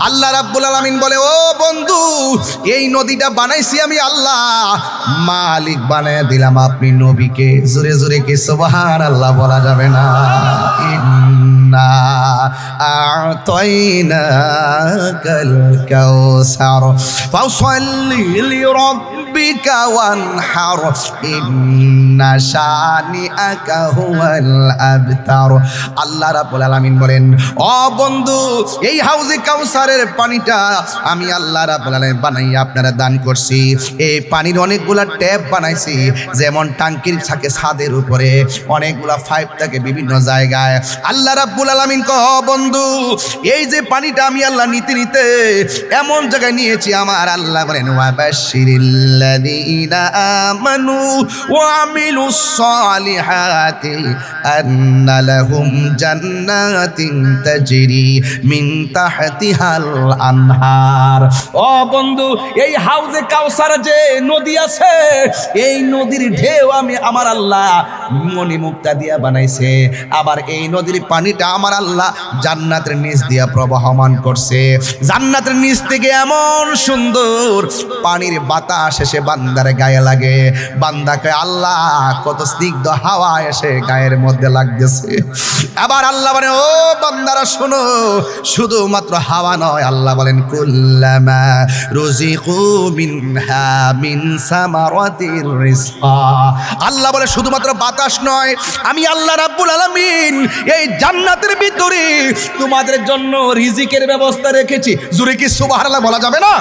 আল্লাহ রাব্বুল আলামিন বলে, ও বন্ধু, এই নদীটা বানাইছি আমি আল্লাহ, মালিক বানায় দিলাম আপনি নবীকে। জোরে জোরে কি সুবহানাল্লাহ বলা যাবে না? ইন্না আ'তাইনাকাল কাউসার ফাসাল্লি লিরাব্বিকা ওয়ানহার ইন্না শানিআকা হুয়াল আবতার। আল্লাহ রাব্বুল আলামিন বলেন, ও বন্ধু, এই হাউজে কাউসারের পানিটা আমি আল্লাহ রাব্বুল আলামিন বানাই আপনারা দান করছি। এই পানির অনেকগুলা ট্যাপ বানাইছি, যেমন টাঙ্কির থাকে ছাদের উপরে, অনেকগুলা পাইপ থাকে বিভিন্ন জায়গায়। আল্লাহ রাব্বুল আলামিন কয়, ও বন্ধু, এই যে পানিটা আমি আল্লাহ নিতে নিতে এমন জায়গায় নিয়েছি আমার আল্লাহ বলেন, ওয়াবাশশিরিল্লাযীনা আমানু ওয়া আমিলুস সালিহাতি আন্না লাহুম জান্নাতিন তাজরি মিন তাহতিহাল আনহার। ও বন্ধু, এই হাউজে কাউসার যে নদী আছে, এই নদীর ঢেউ আমি আমার আল্লাহ মণিমুক্তা দিয়া বানাইছে। আবার এই নদীর পানিটা আমার আল্লাহ জান্নাতের নিচ দিয়া প্রবাহমান করছে। জান্নাতের নিচ থেকে এমন সুন্দর পানির বাতাস এসে বান্দার গায়ে লাগে। বান্দাকে আল্লাহ কত স্নিগ্ধ হাওয়া এসে গায়ের মধ্যে লাগতেছে। আবার আল্লাহ বলেন, ও বান্দারা শোনো, শুধুমাত্র হাওয়া নয়, আল্লাহ বলেন, কুল্লামা রুজিকু মিনহা মিন সামারাতির রিজকা। আল্লাহ বলে শুধুমাত্র বাতাস নয়, আমি আল্লাহ রাব্বুল আলামিন এই জান্নাতের ভিতরে তোমাদের জন্য রিজিকের ব্যবস্থা রেখেছি। জোরে কি সুবহানাল্লাহ বলা যাবে না?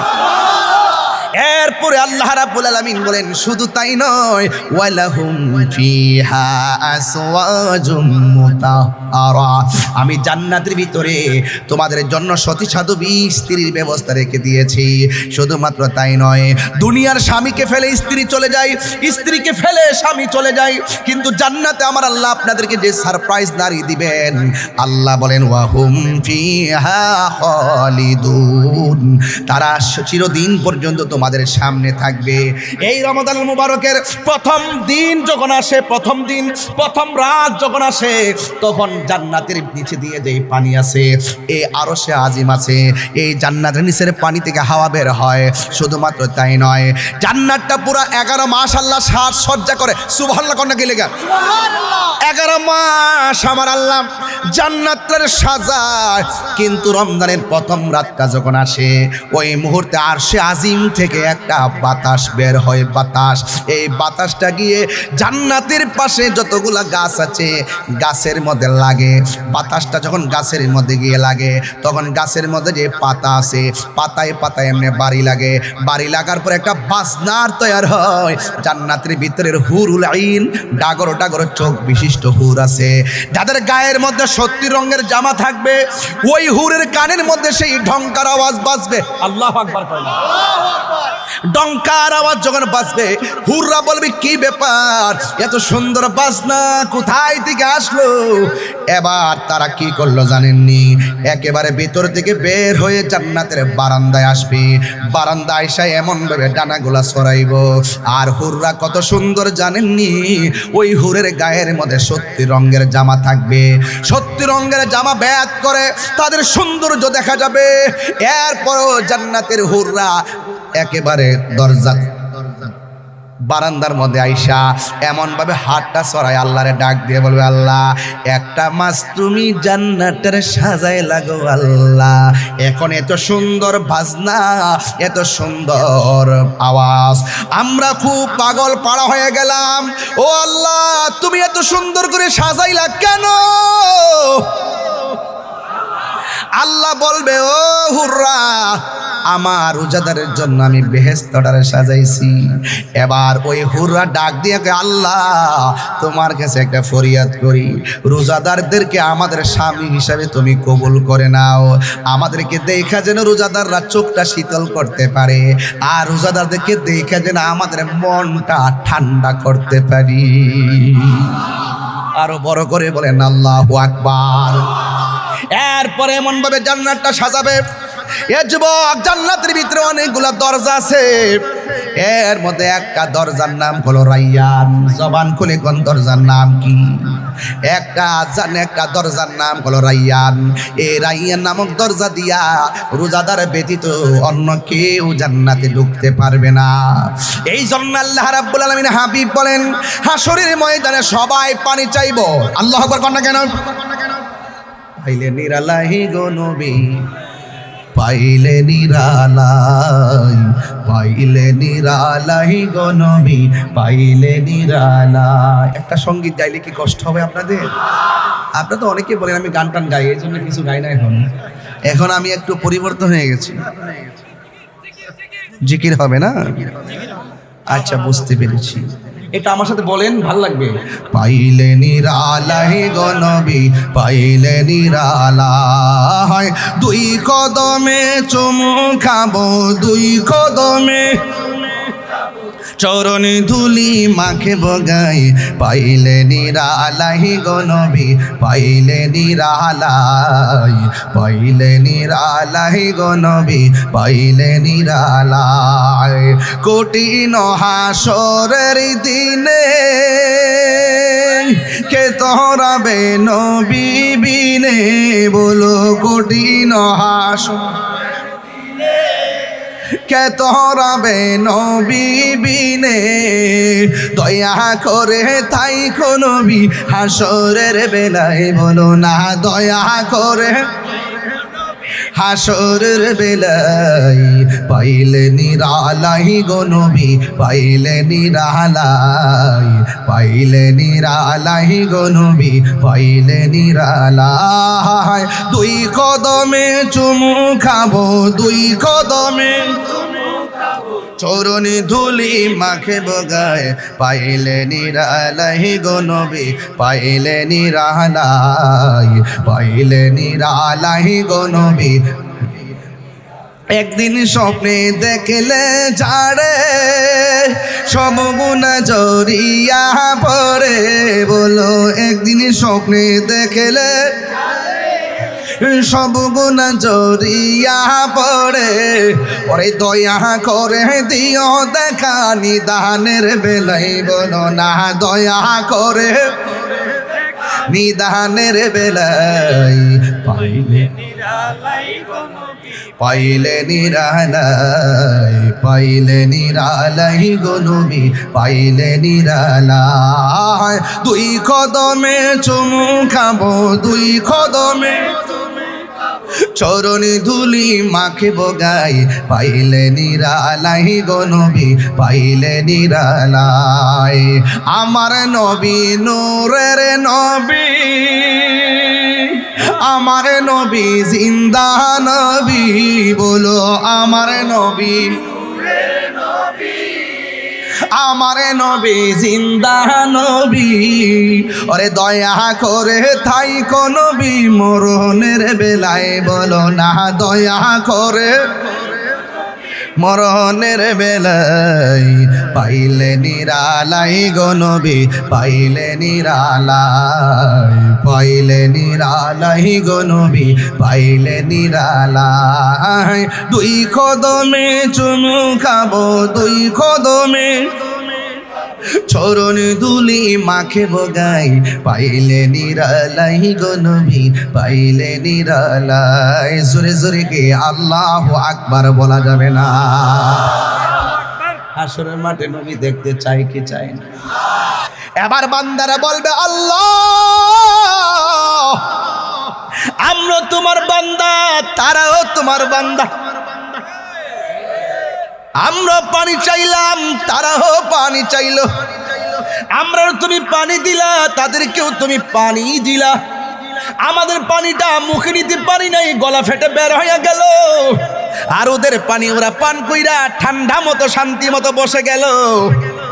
এরপরে আল্লাহ রাব্বুল আলামিন বলেন, শুধু তাই নয়, ওয়ালাহুম ফিহা আসওয়াজুম মুতাহহারা। আমি জান্নাতের ভিতরে তোমাদের জন্য সতী সাধবী স্ত্রীর ব্যবস্থা রেখে দিয়েছি। শুধুমাত্র তাই নয়, দুনিয়ার স্বামীকে ফেলে স্ত্রী চলে যায়, স্ত্রীকে ফেলে স্বামী চলে যায়, কিন্তু জান্নাতে আমার আল্লাহ আপনাদেরকে যে সারপ্রাইজ নারী দিবেন, আল্লাহ বলেন, ওয়াহুম ফিহা খালিদুন। তারা চিরদিন পর্যন্ত তোমাদের সামনে থাকবে। এই রমাদানুল মুবারকের প্রথম দিন যখন আসে, প্রথম দিন প্রথম রাত যখন আসে, তখন জান্নাতের নিচে দিয়ে যে পানি আছে, এই আরশে আজিম আছে, এই জান্নাতের নিচের পানি থেকে হাওয়া বের হয়। শুধুমাত্র তাই নয়, জান্নাতটা পুরো 11 মাস আল্লাহ সাজসজ্জা করে। সুবহানাল্লাহ কন্যা কি লেখা? 11 মাস আমার আল্লাহ জান্নাতের সাজায়। কিন্তু রমজানের প্রথম রাতটা যখন আসে, ওই মুহূর্তে আরশে আজিম থেকে একটা বাতাস বের হয়। বাতাস, এই বাতাসটা গিয়ে জান্নাতের পাশে যতগুলা গাছ আছে গাছের মধ্যে লাগে। বাতাসটা যখন গাছের মধ্যে গিয়ে লাগে, তখন গাছের মধ্যে যে পাতা আছে, পাতায় পাতায় এমনি বাড়ি লাগে। বাড়ি লাগার পর একটা বাজনার তৈরি হয়। জান্নাতের ভিতরের হুরুল আইন, ডাগর ডাগর চোখ বিশিষ্ট হুর আছে, যাদের গায়ের মধ্যে 70 রঙের জামা থাকবে। ওই হুরের কানের মধ্যে সেই ঢংকার আওয়াজ বাজবে। আল্লাহু আকবার কয় না? ডঙ্কার আওয়াজ যখন বাজবে, হুররা বলবে, কি ব্যাপার, এত সুন্দর বাজনা কোথায় থেকে আসলো? এবার তারা কি করলো জানেননি? একেবারে ভিতর থেকে বের হয়ে জান্নাতের বারান্দায় আসবে। বারান্দায় এসে এমন ভাবে ডানাগুলা ছড়াইব। আর হুররা কত সুন্দর জানেননি? ওই হুরের গায়ের মধ্যে 70 রঙের জামা থাকবে। 70 রঙের জামা ব্যাত করে তাদের সৌন্দর্য দেখা যাবে। এরপরও জান্নাতের হুররা একেবারে দরজা বারান্দার মধ্যে আইসা এমন ভাবে হাতটা ছড়ায় আল্লাহরে ডাক দিয়ে বলবে, আল্লাহ, একটা মাস তুমি জান্নাতের সাজায় লাগো আল্লাহ। এখন এত সুন্দর বাজনা, এত সুন্দর আওয়াজ, আমরা খুব পাগল পাড়া হয়ে গেলাম। ও আল্লাহ, তুমি এত সুন্দর করে সাজাইলা কেন? আল্লাহ বলবে, ও হুররা, আমার রোজাদারের জন্য আমি বেহেশতটারে সাজাইছি। এবার ওই হুররা ডাক দিয়ে, আল্লাহ, তোমার কাছে একটা ফরিয়াদ করি, রোজাদারদেরকে আমাদের স্বামী হিসাবে তুমি কবুল করে নাও। আমাদেরকে দেখা যেন রোজাদাররা চোখটা শীতল করতে পারে, আর রোজাদারদেরকে দেখা যেন আমাদের মনটা ঠান্ডা করতে পারি। আরো বড় করে বলেন আল্লাহু আকবার। এরপরে এমন ভাবে জান্নাতটা সাজাবে, এ যুবক, জান্নাতের ভিতরে অনেকগুলা দরজা আছে, এর মধ্যে একটা দরজার নাম হলো রাইয়ান। জবান খুলে কোন দরজার নাম কি? একটা দরজার নাম হলো রাইয়ান। এই রাইয়ান নামক দরজা দিয়া রোজাদার ব্যতীত অন্য কেউ জান্নাতে ঢুকতে পারবে না। এই জন্য আল্লাহ রাব্বুল আলামিন হাবিব বলেন, হাশরের ময়দানে সবাই পানি চাইবো। আল্লাহু আকবার কন্যা কেন? পাইলে নিরালাহি গো নবী, পাইলে নিরালাই, পাইলে নিরালাই গো নবী, পাইলে নিরালাই। একটা সঙ্গীত গাইলে কি কষ্ট হবে আপনাদের? আপনারা তো অনেকে বলেন আমি গান টান গাই, এই জন্য কিছু গাই না। এখন আমি একটু পরিবর্তন হয়ে গেছি। জিকির হবে না? আচ্ছা, বুঝতে পেরেছি। এটা আমার সাথে বলেন, ভাল লাগবে। পাইলে নিরালাই গো নবী, পাইলে নিরালাই, দুই কদমে চুমু খাবো, দুই কদমে চরণে ধুলি মাখে বগাই, পাইলে নিরালাই গো নবী, পাইলে নিরালাই, পাইলে নিরালাই গো নবী, পাইলে নিরালাই। কঠিন হাসরের দিনে কে তোরাবে নবী বিনে, বলো কঠিন হাসর কে তোরাবে নবী বিনে, দয়া করে তাই কো নবী হাসরের বেলায়, বলো না দয়া করে হাসরের বেলায়, পাইলে নিরালাই গো নবী, পাইলে নিরালাই, পাইলে নিরালাই গো নবী, পাইলে নিরালাই। দুই কদমে চুমু খাবো, দুই কদমে চরণে ধুলি মাখে বগায়, পাইলে নিরালাই গো নবী, পাইলে নিরালাই, পাইলে নিরালাই গো নবী। একদিন স্বপ্নে দেখলে যারে সব গুনাহ জড়িয়া পড়ে, বলো একদিন স্বপ্নে দেখলে সব গুনাহ জড়িয়া পড়ে, ওরে দয়া করে দিও দেখা নিদানের বেলায়, বলো না দয়া করে নিদানের বেলায়, পাইলে পাইলে নিরালাই, পাইলে নিরালাই গো নবী, পাইলে নিরালাই। দুই কদমে চুমু খাবো, দুই কদমে চরণে ধুলি মাখে বগাই, পাইলে নিরালাই গো নবী, পাইলে নিরালাই। আমার নবী নূরের নবী, আমার নবী জিন্দা নবী, বলো আমার নবী, আমার নবী জিন্দা নবী, ওরে দয়া করে থাই কো নবী মরণের বেলায়, বলো না দয়া করে মরণের বেলায়, পাইলে নিরালাই গো নবী, পাইলে নিরালাই, পাইলে নিরালাই গো নবী, পাইলে নিরালাই। দুই কদমে চুমু খাবো, দুই কদমে চরণে ধুলি মাখে বগাই, পাইলে নিরালাই গো নবী, পাইলে নিরালাই। জোরে জোরে কে আল্লাহু আকবার বলা যাবে না? হাসরের মাঠে নবী দেখতে চাই কি চাই না? এবার বান্দারা বলবে, আল্লাহ আমরা তোমার বান্দা, তারাও তোমার বান্দা, আমরা পানি চাইলাম, তারাও পানি চাইলো, আমরা তুমি পানি দিলা, তাদেরকেও তুমি পানি দিলা, আমাদের পানিটা মুখে নিতে পারি নাই, গলা ফেটে বের হয়ে গেল। আর ওদের পানি ওরা পান কইরা ঠান্ডা মতো শান্তি মতো বসে গেল।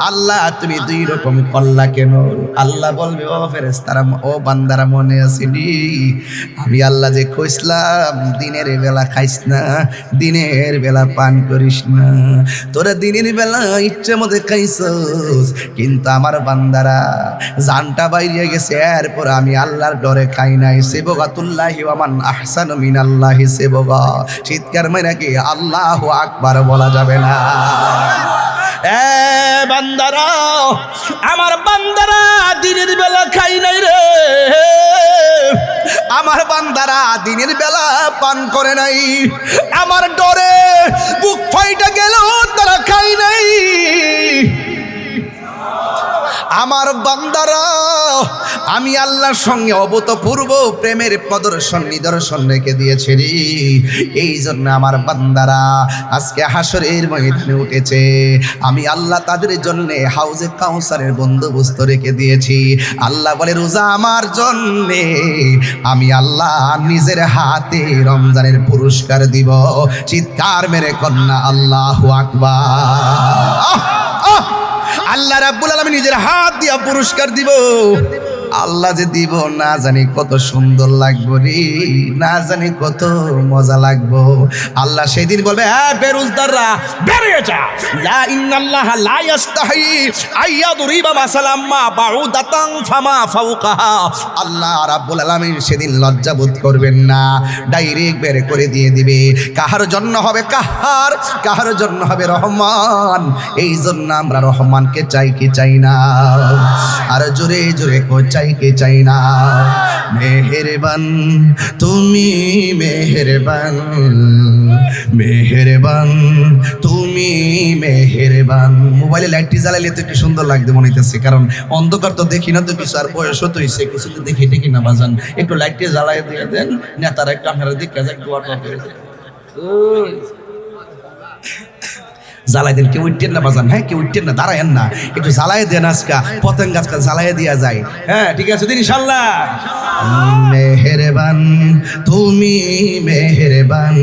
আল্লাহ তুমি দুই রকম করলা কেন? আল্লাহ বলবে, ও ফেরেশতারা, ও বান্দারা, মনে আসেনি আমি আল্লাহ যে কইছিলাম দিনের বেলা খাইস না, দিনের বেলা পান করিস না। তোরা দিনের বেলা ইচ্ছে মতো খাইছস, কিন্তু আমার বান্দারা জানটা বাইরে গেছে, এরপর আমি আল্লাহর ডরে খাই নাই। সেবগাতুল্লাহি ওয়া মান আহসানু মিনাল্লাহি সেবগা। চিৎকার মেরে কি আল্লাহু আকবার বলা যাবে না? বান্দারা, আমার বান্দারা দিনের বেলা খাই নাই রে, আমার বান্দারা দিনের বেলা পান করে নাই, আমার ডরে বুক ফাইটা গেল, তারা খাই নাই। আমার বান্দারা আমি আল্লাহর সঙ্গে অভূতপূর্ব প্রেমের প্রদর্শন নিদর্শন রেখে দিয়েছে রে। এই জন্য আমার বান্দারা আজকে হাসরের ময়দানে উঠেছে। আমি আল্লাহ তাদের জন্য হাউজে কাউসারের বন্দোবস্ত রেখে দিয়েছি। আল্লাহ বলে, রোজা আমার জন্যে, আমি আল্লাহ নিজের হাতে রমজানের পুরস্কার দিব। চিৎকার মেরে কন্যা আল্লাহু আকবার। আল্লাহ রাব্বুল আলামিন নিজের হাত দিয়া পুরস্কার দিব। আল্লাহ যে দিব না জানি কত সুন্দর লাগবো রে, না জানি কত মজা লাগবো। আল্লাহ সেদিন বলবে, হ্যাঁ বেরোজদাররা বেরিয়ে যা, লা ইন্নাল্লাহা লা ইস্তাহি আইয়াদরিবা মাসালাম মা বাউদাতান ফামা ফাওকাহা। আল্লাহ রাব্বুল আলামিন সেদিন লজ্জা বোধ করবেন না, ডাইরেক্ট বের করে দিয়ে দিবে। কাহার জন্য হবে কাহার, কাহার জন্য হবে রহমান। এই জন্য আমরা রহমানকে চাই কি চাই না? আর জোরে জোরে কো চাই কে চাই না? মেহেরবান তুমি, মেহেরবান, মেহেরবান তুমি, মেহেরবান। মোবাইলে লাইটটি জ্বালাইলে তো একটু সুন্দর লাগতে মনে হইতেছে, কারণ অন্ধকার তো দেখি না তো কিছু, আর বয়স তো হয়েছে কিছু তো দেখি টেকি না বাজান। একটু লাইটটি জ্বালাই দিয়ে দেন, নেতারা একটু আপনারা দেখে যাক, দোয়াটা করে দেন। জ্বালাই দেন, কেউ উঠতেন না বাজান, হ্যাঁ কেউ উঠতেন না, দাঁড়ায়েন না, একটু জ্বালাই দেন। আজকা পতঙ্গ গাছকা জ্বালাই দেওয়া যায়, হ্যাঁ ঠিক আছে দিন ইনশাল্লাহ। মেহেরবান তুমি, মেহেরবান।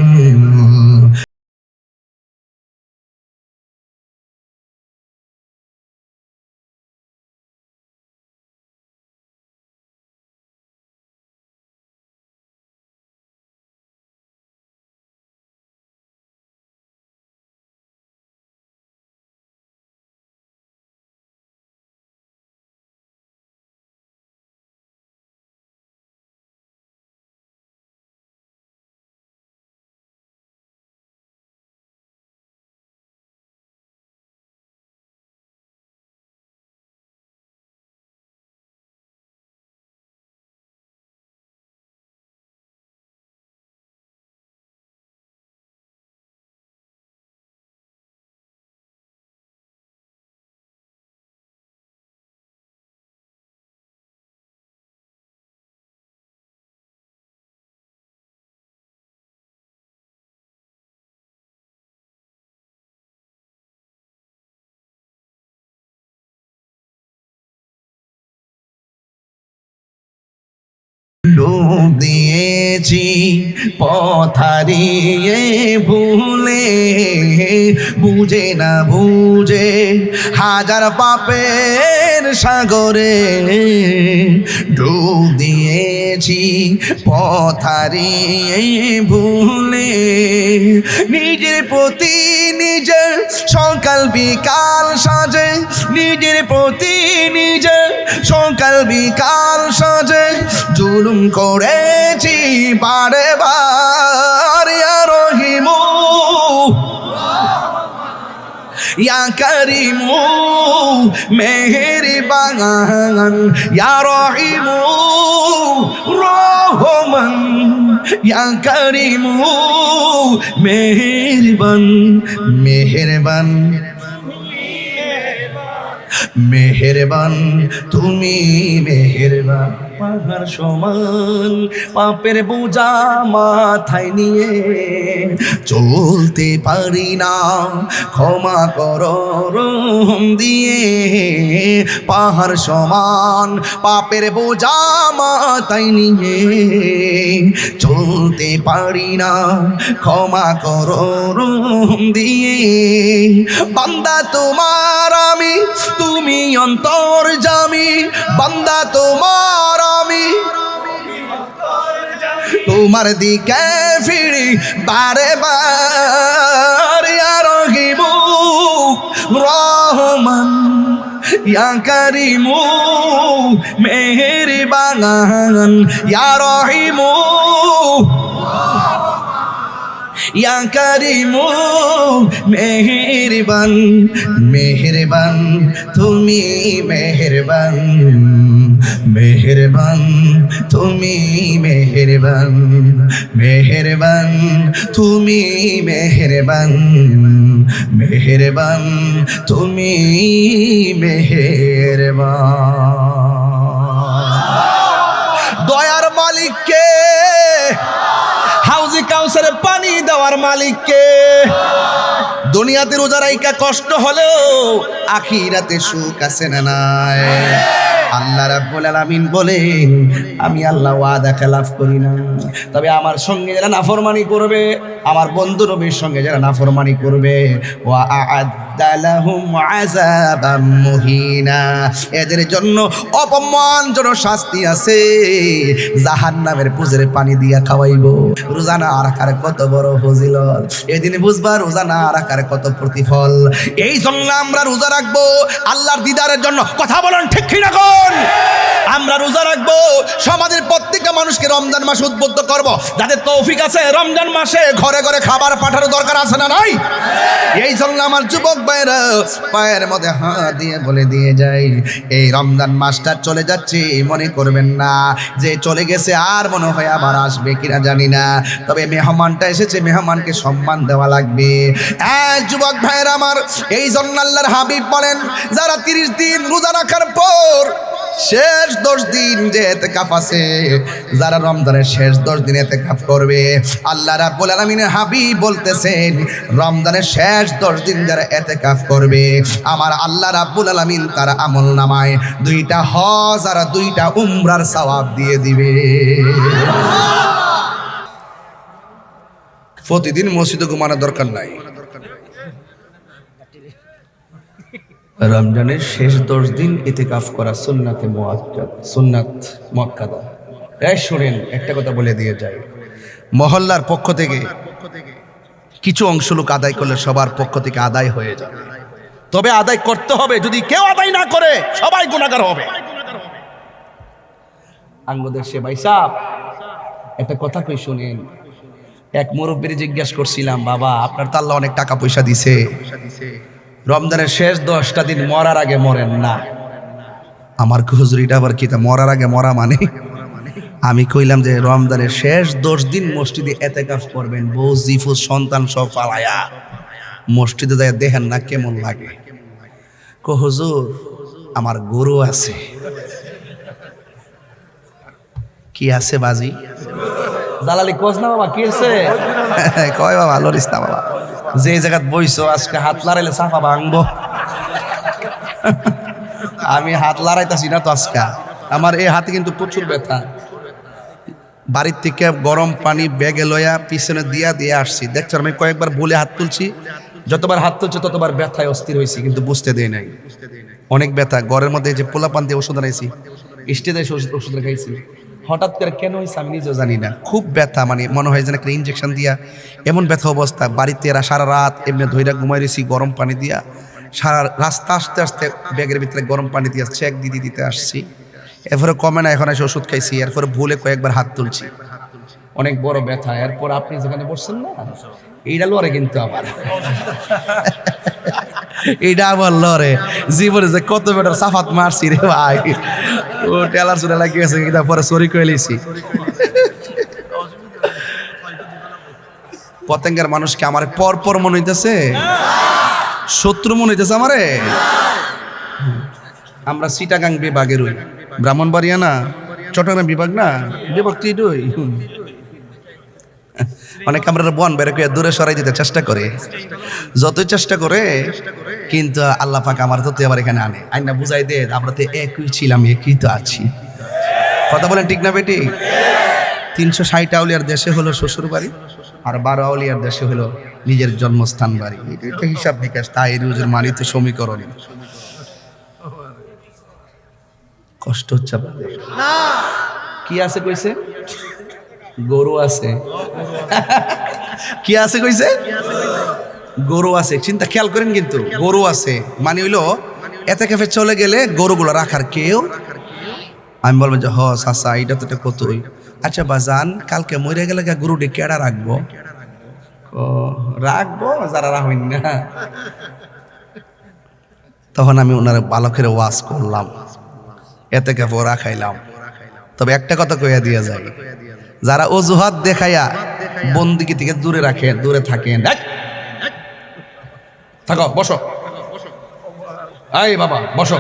ডুব দিয়েছি পথ হারিয়ে ভুলে, বুঝে না বুঝে হাজার পাপের সাগরে। ডুব দিয়েছি পথ হারিয়ে ভুলে, নিজের প্রতি নিজের সকাল বিকাল সাজে, নিজের প্রতি নিজের সকাল বিকাল সাজে। জুলুম করেছি বারে বার, ইয়া রহিমু ইয়া করিমু মেহেরবান, ইয়া রহিমু রহমান, ইয়া করিমু মেহেরবান, মেহেরবান মেহেরবান তুমি মেহেরবান। পাহাড় সমান পাপের বোঝা মাথায় নিয়ে চলতে পারি না, ক্ষমা করো রহম দিয়ে। পাহাড় সমান পাপের বোঝা মাথায় নিয়ে চলতে পারি না, ক্ষমা করো রহম দিয়ে। বান্দা তোমার আমি, তুমি অন্তর্যামী। বান্দা তোমার আমি, তোমার দিকে ফিরি বারে বার। ইয়া রহিমু রহমান, ইয়া কারিমু মেহেরবান, ইয়া রহিমু ইয়া কারিমু মেহেরবান। মেহেরবান তুমি মেহেরবান, মেহেরবান তুমি মেহেরবান। মেহেরবান তুমি মেহেরবান, মেহেরবান তুমি মেহেরবান। দয়ার মালিককে, হাউজে কাউসারে পানি দেওয়ার মালিককে। দুনিয়াতে রোজা রাইকা কষ্ট হলেও আখিরাতে সুখ আছে না নাই? আল্লাহ রাব্বুল আলামিন বলেন, আমি আল্লাহ ওয়াদা খেলাফ করি না, তবে আমার সঙ্গে যারা নাফরমানি করবে, আমার বন্ধু নবীর সঙ্গে যারা নাফরমানি করবে, ওয়া আ'আদ্দা লাহুম আযাবাম মুহিনা, এদের জন্য অপমানজনক শাস্তি আছে, জাহান্নামের পুজের পানি দিয়া খাওয়াইবো। রোজা না রাখার কত বড় ফজিলত, এদিন বুঝবা রোজা না রাখার কত প্রতিফল। এই জন্য আমরা রোজা রাখবো আল্লাহর দিদারের জন্য। কথা বলেন ঠিক কি না? আমরা রোজা রাখবো সমাজের প্রত্যেকটা মানুষকে রমজান মাসে উদ্বুদ্ধ করব। যাদের তৌফিক আছে রমজান মাসে ঘরে ঘরে খাবার পাঠানোর দরকার আছে না নাই? এই জন্য আমার যুবক ভাইরা পায়ের মধ্যে হাত দিয়ে বলে দিয়ে যাই, এই রমজান মাসটা চলে যাচ্ছে মনে করবেন না যে চলে গেছে আর মনে হয় আবার আসবে কিনা জানি না, তবে মেহমানটা এসেছে, মেহমানকে সম্মান দেওয়া লাগবে। যুবক ভাইরা আমার, এই জন্য আল্লাহর হাবিব বলেন, যারা 30 দিন রোজা রাখার পর শেষ 10 দিন যে ইতিকাফ আছে, যারা রমজানের শেষ 10 দিন ইতিকাফ করবে, আল্লাহ রাব্বুল আলামিনের হাবিব বলতেছেন, রমজানের শেষ 10 দিন যারা ইতিকাফ করবে, আমার আল্লাহ রাব্বুল আলামিন তার আমলনামায় 2টা হজ আর 2টা উমরার সওয়াব দিয়ে দিবে। প্রতিদিন মসজিদে ঘুমানোর দরকার নাই। রমজানের শেষ 10 দিন ইতিকাফ করা সুন্নাতে মুআক্কাদ, সুন্নাত মুআক্কাদা। এই শুনেন, একটা কথা বলে দিয়ে যাই, মহল্লার পক্ষ থেকে কিছু অংশ লোক আদায় করলে সবার পক্ষ থেকে আদায় হয়ে যাবে, তবে আদায় করতে হবে। যদি কেউ আদায় না করে সবাই গুনাহগার হবে। আঙ্গদের সে ভাই সাহেব একটা কথা কই শুনেন। এক মুরব্বির জিজ্ঞাসা করছিলাম, বাবা আপনার তো আল্লাহ অনেক টাকা পয়সা দিছে, রমজানের শেষ 10টা দিন মরার আগে মরেন না। আমার হুজুরিটা আবার কি তা মরার আগে মরা মানে? আমি কইলাম যে রমজানের শেষ 10 দিন মসজিদে ইতিকাফ করবেন, বউ জিফু সন্তান সব পালায়া মসজিদে যায়, দেখেন না কেমন লাগে। হুজুর আমার গরু আছে। কি আছে বাজি? জালালি কোচ না বাবা, কি আছে? কয় বাবা লরিস না বাবা, যে জায়গাত বইছো আজকে হাত লড়াইলে সাফা ভাঙবো। আমি হাত লড়াইতাছি না তো আজকে, আমার এই হাতে কিন্তু প্রচুর ব্যথা। বাড়ির থেকে গরম পানি ব্যাগে লয়া পিছনে দিয়া দিয়ে আসছি, দেখছো আমি কয়েকবার ভুলে হাত তুলছি, যতবার হাত তুলছি ততবার ব্যথায় অস্থির হয়েছি, কিন্তু বুঝতে দেয় নাই অনেক ব্যথা। ঘরের মধ্যে যে পোলাপান দিয়ে ওষুধ আনাইছি, স্টেজে ওষুধ খাইছি, হঠাৎ করে কেন হয়েছে আমি নিজেও জানি না। খুব ব্যথা, মানে মনে হয় যেন একটা ইঞ্জেকশন দিয়া, এমন ব্যথা অবস্থা। বাড়িতে এরা সারা রাত এমনি ধৈরা ঘুমাই রয়েছি গরম পানি দিয়া, সারা রাস্তা আসতে আসতে ব্যাগের ভিতরে গরম পানি দিয়ে চেক দিতে আসছি, এরপরে কমে না, এখন এসে ওষুধ খাইছি, এরপরে ভুলে কয়েকবার হাত তুলছি, অনেক বড় ব্যথা। এরপর আপনি যেখানে বসছেন না, এইটা লড়ে কিন্তু আবার এইটা আবার লড়ে জীবনে যে কত বেটার সাফাত মারছি রে ভাই, ও টেলার চুলে লাগিয়েছে, এটা পরে সরি করে লিছি। পতেঙ্গের মানুষকে আমার পর মনে হইতেছে, শত্রু মনে হইতেছে আমারে। আমরা চিটাগাং বিভাগের ওই ব্রাহ্মণবাড়িয়া না চট্টগ্রাম বিভাগ না বিভাগ তো এটাই। অনেক আমরা বন বের করে দূরে সরাই দিতে চেষ্টা করে, যতই চেষ্টা করে কিন্তু আল্লাহ পাক আমার তো আবার এখানে আনে আইনা বুঝাই দে আমরা তো একই ছিলাম, একই তো আছি। কথা বলেন ঠিক না বেটি? 360 আউলিয়ার দেশে হলো শ্বশুর বাড়ি, আর 12 আউলিয়ার দেশে হলো নিজের জন্মস্থান বাড়ি। এটা হিসাব নিকাশ তাহিরুজের মানিত সমীকরণ। কষ্ট হচ্ছে আপনাদের? কি আছে কইছে? গরু আছে। কি আছে কইছে? গরু আছে। চিন্তা খেয়াল করেন কিন্তু গরু আছে মানে হইলো এতে ক্যাফে চলে গেলে গরুগুলো রাখার কেউ। আমি বলবো যে হ চাচা এটা তো কতই। আচ্ছা বাজান কালকে মরে গেলে গরুটি কেডা রাখবো? রাখবো যারা রাখবেন না। তখন আমি ওনার বালকের ওয়াজ করলাম, এতে ক্যাফে রাখাইলাম। তবে একটা কথা কইয়া দিয়া যায়, যারা অজুহাত দেখাইয়া বন্দিকে থেকে দূরে রাখে, দূরে থাকেন। থাকো বসো, এই বাবা বসো।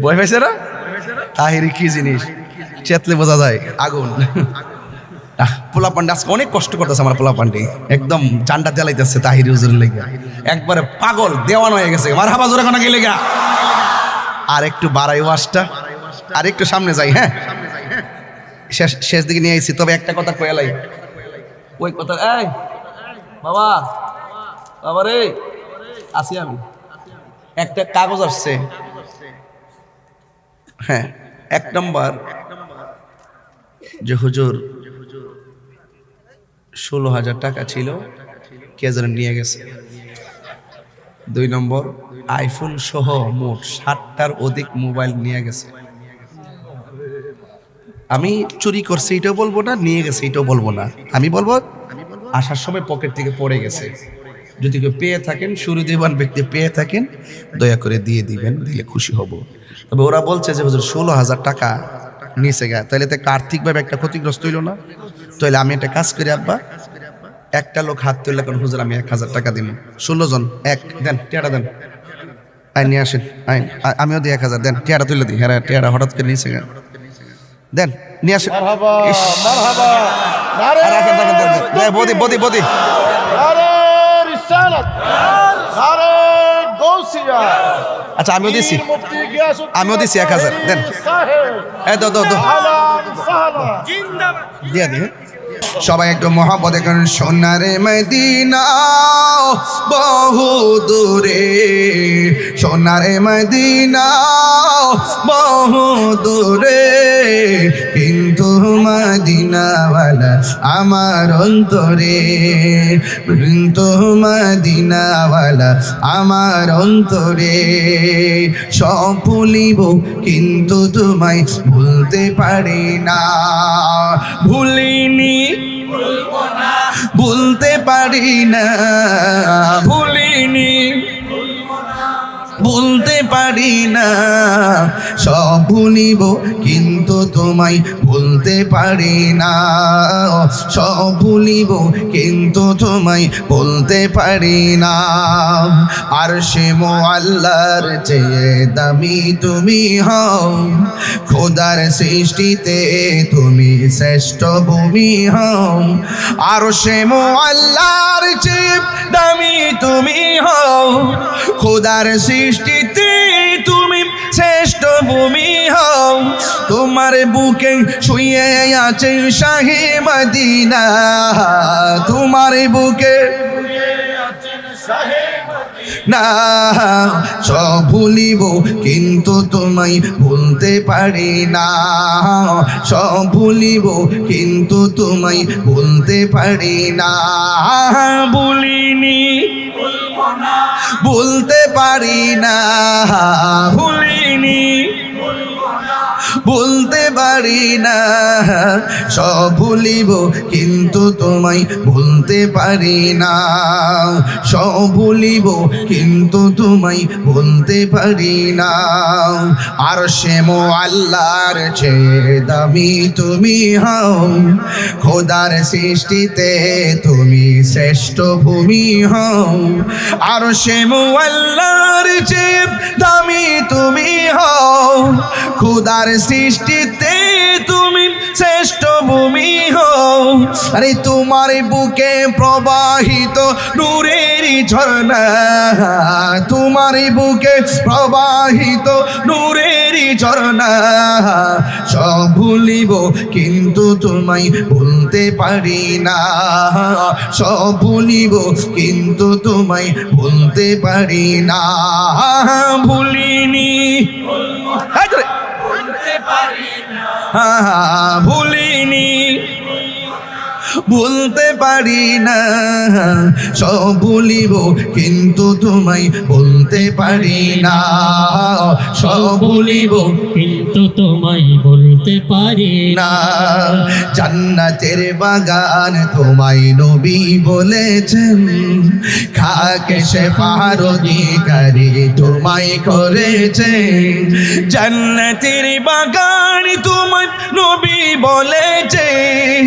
বই পাইছে না? তাহিরি কি জিনিস চেতলে বোঝা যায় আগুন। পোলা পান্ডে আজকে অনেক কষ্ট করতেছে আমার পোলা পান্ডে, একদম জানটা জ্বালাইতেছে তাহিরি হুজুরের লেগে, একবারে পাগল দেওয়ান হয়ে গেছে। মারহাবা জোরে কোনা গেলে গা। আর একটু বাড়াই ওয়াজটা, আর একটু সামনে যাই। হ্যাঁ শেষ দিকে নিয়ে আইছি। তবে একটা কথা কয়ালাই, ওই কথা এই বাবা বাবা রে আসি আমি, একটা কাগজ আসছে। হ্যাঁ 1 নম্বর যে হুজুর 16,000 টাকা ছিল কে যেন নিয়ে গেছে। 2 নম্বর আইফোন সহ মোট 60টার অধিক মোবাইল নিয়ে গেছে। আমি চুরি করছি এটাও বলবো না, নিয়ে গেছে এটাও বলবো না, আমি বলবো আসার সময় পকেট থেকে পড়ে গেছে। যদি কেউ পেয়ে থাকেন, সুহৃদবান ব্যক্তি পেয়ে থাকেন, দয়া করে দিয়ে দিবেন, দিলে খুশি হব। তবে ওরা বলছে যে হুজুর 16,000 টাকা নিচে গা, তাহলে তো একটা আর্থিকভাবে একটা ক্ষতিগ্রস্ত হইল না? তাহলে আমি একটা কাজ করি আব্বা, একটা লোক হাত তুললে কোন হুজুর আমি 1,000 টাকা দিব, 16 জন এক দেন, টিয়াটা দেন, আইন নিয়ে আসেন, আইন আমিও দিই 1,000 দেন, টিয়াটা তুলে দিই। হ্যাঁ টিয়াটা হঠাৎ করে নিচে গা দেন, নিয়ে আসেন। বদি বদি বদি আচ্ছা আমিও দিছি 1,000 দেন। দিয়া দিয়ে সবাই একটু মহব্বত করেন। সোনারে মদিনা বহু দূরে, সোনারে মদিনা বহু দূরে, কিন্তু মদিনাওয়ালা আমার অন্তরে, কিন্তু মদিনাওয়ালা আমার অন্তরে। সব ভুলিব কিন্তু তোমায় ভুলতে পারি না, ভুলিনি ভুলতে পারি না, ভুলিনি ভুলতে পারি না। সব ভুলিব কিন্তু তোমায় ভুলতে পারি না, সব ভুলিব কিন্তু তোমায় ভুলতে পারি না। আর সে মোআল্লার চেয়ে দামি তুমি হও, খোদার সৃষ্টিতে তুমি শ্রেষ্ঠ ভূমি হও। আর সে মোআল্লার চেয়ে দামি তুমি হও, খোদার সৃষ্টিতে তুমি শ্রেষ্ঠ ভূমি হও। তোমার বুকে শুয়ে আছে শাহে মদিনা, তোমার বুকে না। সব ভুলিব কিন্তু তোমায় ভুলতে পারি না, সব ভুলিব কিন্তু তোমায় ভুলতে পারি না। ভুলিনি ভুলতে পারি না, ভুলিনি ভুলতে পারি না। সব ভুলিব কিন্তু কিন্তু তোমায় ভুলতে পারি না, সব ভুলিব কিন্তু তোমায় ভুলতে পারি না। আরশে মুআল্লার চেয়ে দামি তুমি হও, খোদার সৃষ্টিতে তুমি শ্রেষ্ঠ ভূমি হও। আরশে মুআল্লার চেয়ে দামি তুমি হও, খোদার সৃষ্টিতে তুমি শ্রেষ্ঠ ভূমি হও। আরে তোমার বুকে প্রবাহিত নূরের ঝর্ণা, তোমার বুকে প্রবাহিত নূরের ঝর্ণা, সব ভুলিব কিন্তু তোমায় ভুলতে পারি না, সব ভুলিব কিন্তু তোমায় ভুলতে পারি না। ভুলিনি ভুলিনি ভুলতে পারি না, সব ভুলিব কিন্তু তোমায় ভুলতে পারি না, সব ভুলিব কিন্তু তোমায় বলতে পারি না। জান্নাতের বাগান তোমায় নবী বলেছেন, খাকে শেফার অধিকারী তোমায় করেছেন। জান্নাতের বাগান তোমায় নবী বলেছেন,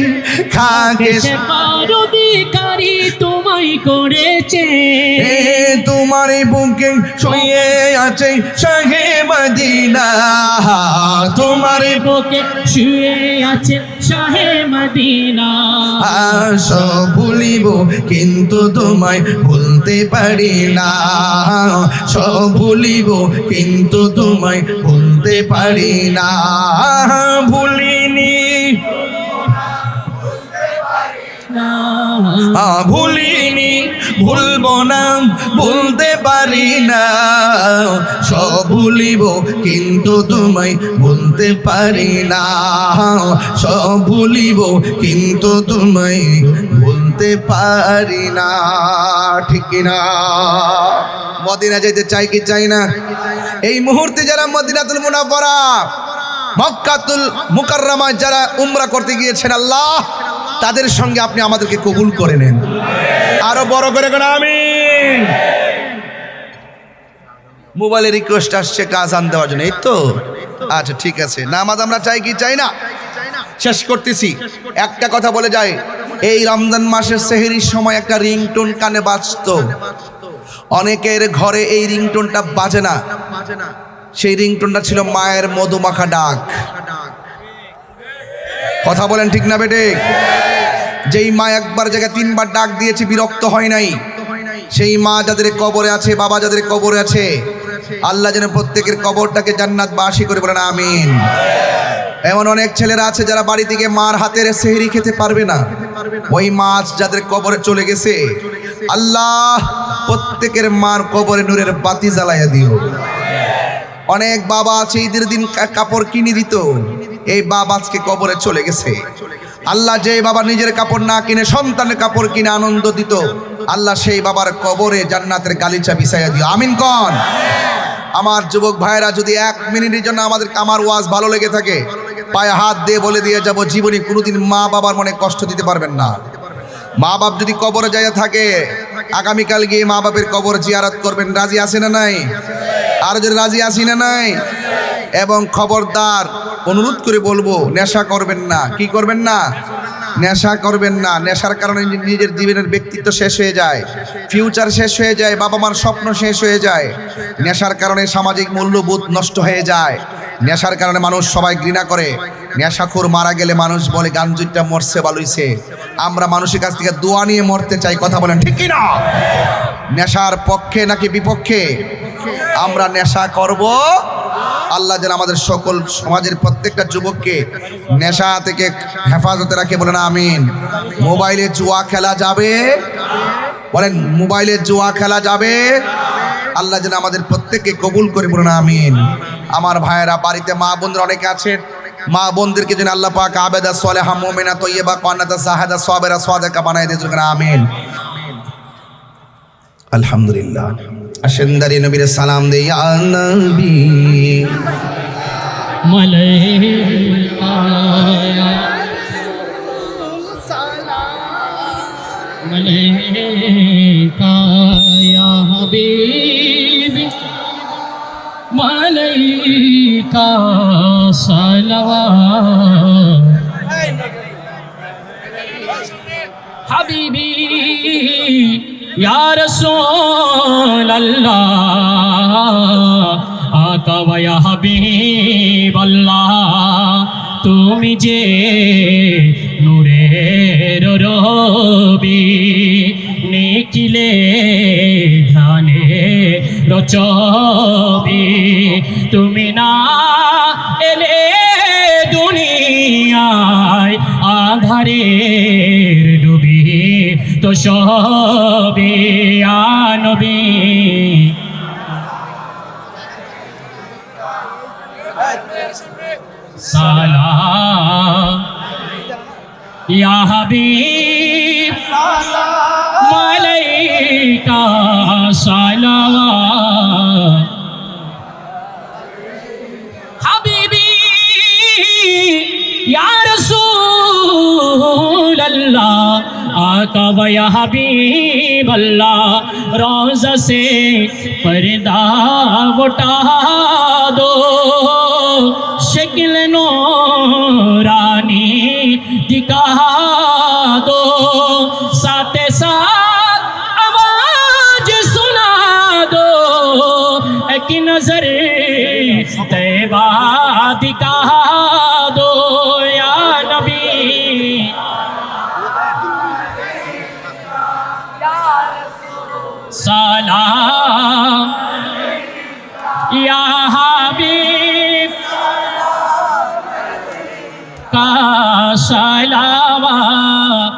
খাকে শেফার অধিকারী তোমায় করেছে। তোমার বুকে শুয়ে আছে শাহে মদিনা, তোমার বুকে শুয়ে আছে শাহে মদিনা। সব ভুলিব কিন্তু তোমায় ভুলতে পারি না, সব ভুলিব কিন্তু তোমায় ভুলতে পারি না। ভুলিনি ভুলিনি ভুলবো না, ভুলতে পারি না, সব ভুলিব কিন্তু তোমায় ভুলতে পারি না, সব ভুলিব কিন্তু তোমায় ভুলতে পারি না। ঠিক কিনা? মদিনা যেতে চাই কি চাই না? এই মুহূর্তে যারা মদিনাতুল মুনাওয়ারা মক্কাতুল মুকাররমা যারা উমরা করতে গিয়েছেন, আল্লাহ তাদের সঙ্গে আপনি আমাদেরকে কবুল করে নেন। আরো বড় করে কোন আমিন। মোবাইলে রিকোয়েস্ট আসছে কাজ আন দেওয়ার জন্য, এই তো আচ্ছা ঠিক আছে। নামাজ আমরা চাই কি চাই না? শেষ করতেছি, একটা কথা বলে যায়, এই রমজান মাসের সেহরির সময় একটা রিংটোন কানে বাজতো, অনেকের ঘরে এই রিংটোনটা বাজে না। সেই রিংটোনটা ছিল মায়ের মধুমাখা ডাক। কথা বলেন ঠিক না বেটে? যেই মা একবার জায়গায় তিনবার ডাক দিয়েছে, বিরক্ত হয় নাই, সেই মা যাদের কবরে আছে, বাবা যাদের কবরে আছে, আল্লাহ যেন প্রত্যেকের কবরটাকে জান্নাতবাসী করে, বলেন আমিন। এমন অনেক ছেলেরা আছে যারা বাড়ি থেকে মার হাতের সেহরি খেতে পারবে না, ওই মাছ যাদের কবরে চলে গেছে, আল্লাহ প্রত্যেকের মার কবরে নূরের বাতি জ্বালাইয়া দিও। অনেক বাবা আছে ঈদের দিন কাপড় কিনে দিত, এই বাবা আজকে কবরে চলে গেছে। আল্লাহ যে বাবা নিজের কাপড় না কিনে সন্তানের কাপড় কিনে আনন্দ দিত, আল্লাহ সেই বাবার কবরে জান্নাতের গালিচা বিছাইয়া দিও, আমিন কোন। আমার যুবক ভাইরা, যদি 1 মিনিটের জন্য আমার ওয়াজ ভালো লেগে থাকে, পায়ে হাত দিয়ে বলে দিয়ে যাব, জীবনে কোনোদিন মা বাবার মনে কষ্ট দিতে পারবেন না। মা বাপ যদি কবরে যাইয়া থাকে, আগামীকাল গিয়ে মা বাপের কবর জিয়ারত করবেন। রাজি আছে না নাই? আর যদি রাজি আছি না নাই? এবং খবরদার অনুরোধ করে বলবো, নেশা করবেন না। কি করবেন না? নেশা করবেন না। নেশার কারণে নিজের জীবনের ব্যক্তিত্ব শেষ হয়ে যায়, ফিউচার শেষ হয়ে যায়, বাবা মার স্বপ্ন শেষ হয়ে যায়। নেশার কারণে সামাজিক মূল্যবোধ নষ্ট হয়ে যায়। নেশার কারণে মানুষ সবাই ঘৃণা করে। নেশাখোর মারা গেলে মানুষ বলে গাঞ্জুইটা মরছে বালুইছে। আমরা মানুষের কাছ থেকে দোয়া নিয়ে মরতে চাই। কথা বলেন ঠিক কি না? নেশার পক্ষে নাকি বিপক্ষে? আমরা নেশা করব, আল্লাহ যেন আমাদের সকল সমাজের প্রত্যেকটা যুবককে নেশা থেকে হেফাজতে রাখে, বলেন আমিন। মোবাইলে জুয়া খেলা যাবে? বলেন মোবাইলে জুয়া খেলা যাবে? আল্লাহ যেন আমাদের প্রত্যেককে কবুল করে, বলেন আমিন। আমার ভাইয়েরা, বাড়িতে মা বোনদের অনেকে আছেন, মা বোনদেরকে যেন আল্লাহ পাক আবেদা সালেহা মুমিনা তয়্যিবা কানাতা সাহাদা সাবিরা সাদিকা বানায় দিয়েছেন, আমিন। আলহামদুলিল্লাহ। আসেন দাঁড়িয়ে নবীর সালাম দেই। ইয়া নবী মালাইকা अलैका या हबीबी अलैका सलावत हबीबी या रसूल अल्लाह आका व या हबीब अल्लाह তুমি যে নূরের রবি নিখিলে ধানে রচবি তুমি না এলে দুনিয়ায় আধারের ডুবি তো সবে নবী সালাম ইয়া হাবিব আলাইকা সালাওয়াত হাবিবি ইয়া রাসূল আল্লাহ आका व या हबीब अल्लाह रोज़ा से पर्दा उठा दो शक्ल नूरानी दिखा दो साथ साथ आवाज सुना दो एक नजर तैबा दिखा दो या नबी सलाम या हबीब का सलावत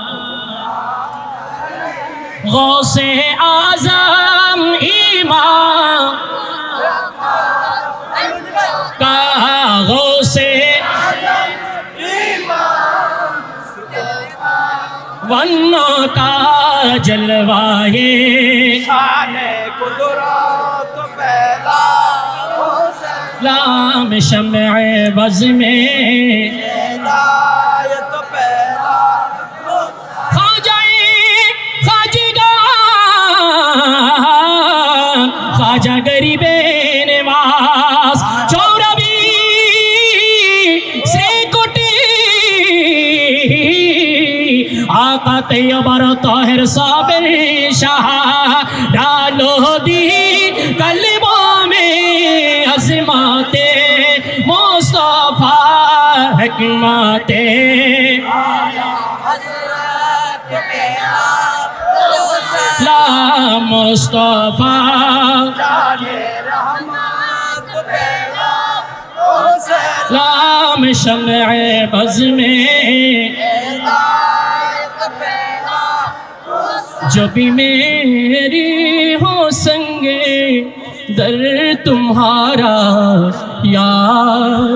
गौसे आज़म इमाम का गौसे वन्नो का जलवाए लाम शम्अ बज़ में ख्वाजा गरीबे नवाज चौरबी से कोटी आका तैयबर ताहिर साबिर शाह डालो दी कल्बों में अज़माते मुस्तफा हिकमते ला मुस्तफा लाम शम्अ बज़ में जो भी मेरी हो संगे दर तुम्हारा यार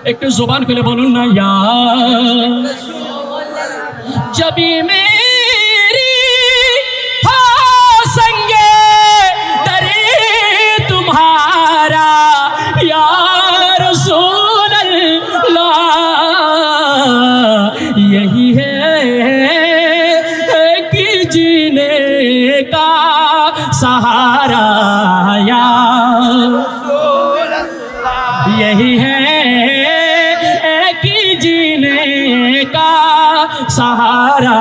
एक तो जुबान खुले बोलूं ना यार जब भी मेरी हो संगे दर तुम्हारा यार रसूल अल्लाह यही है कि जीने का सहारा यार यही है कि जीने का सहारा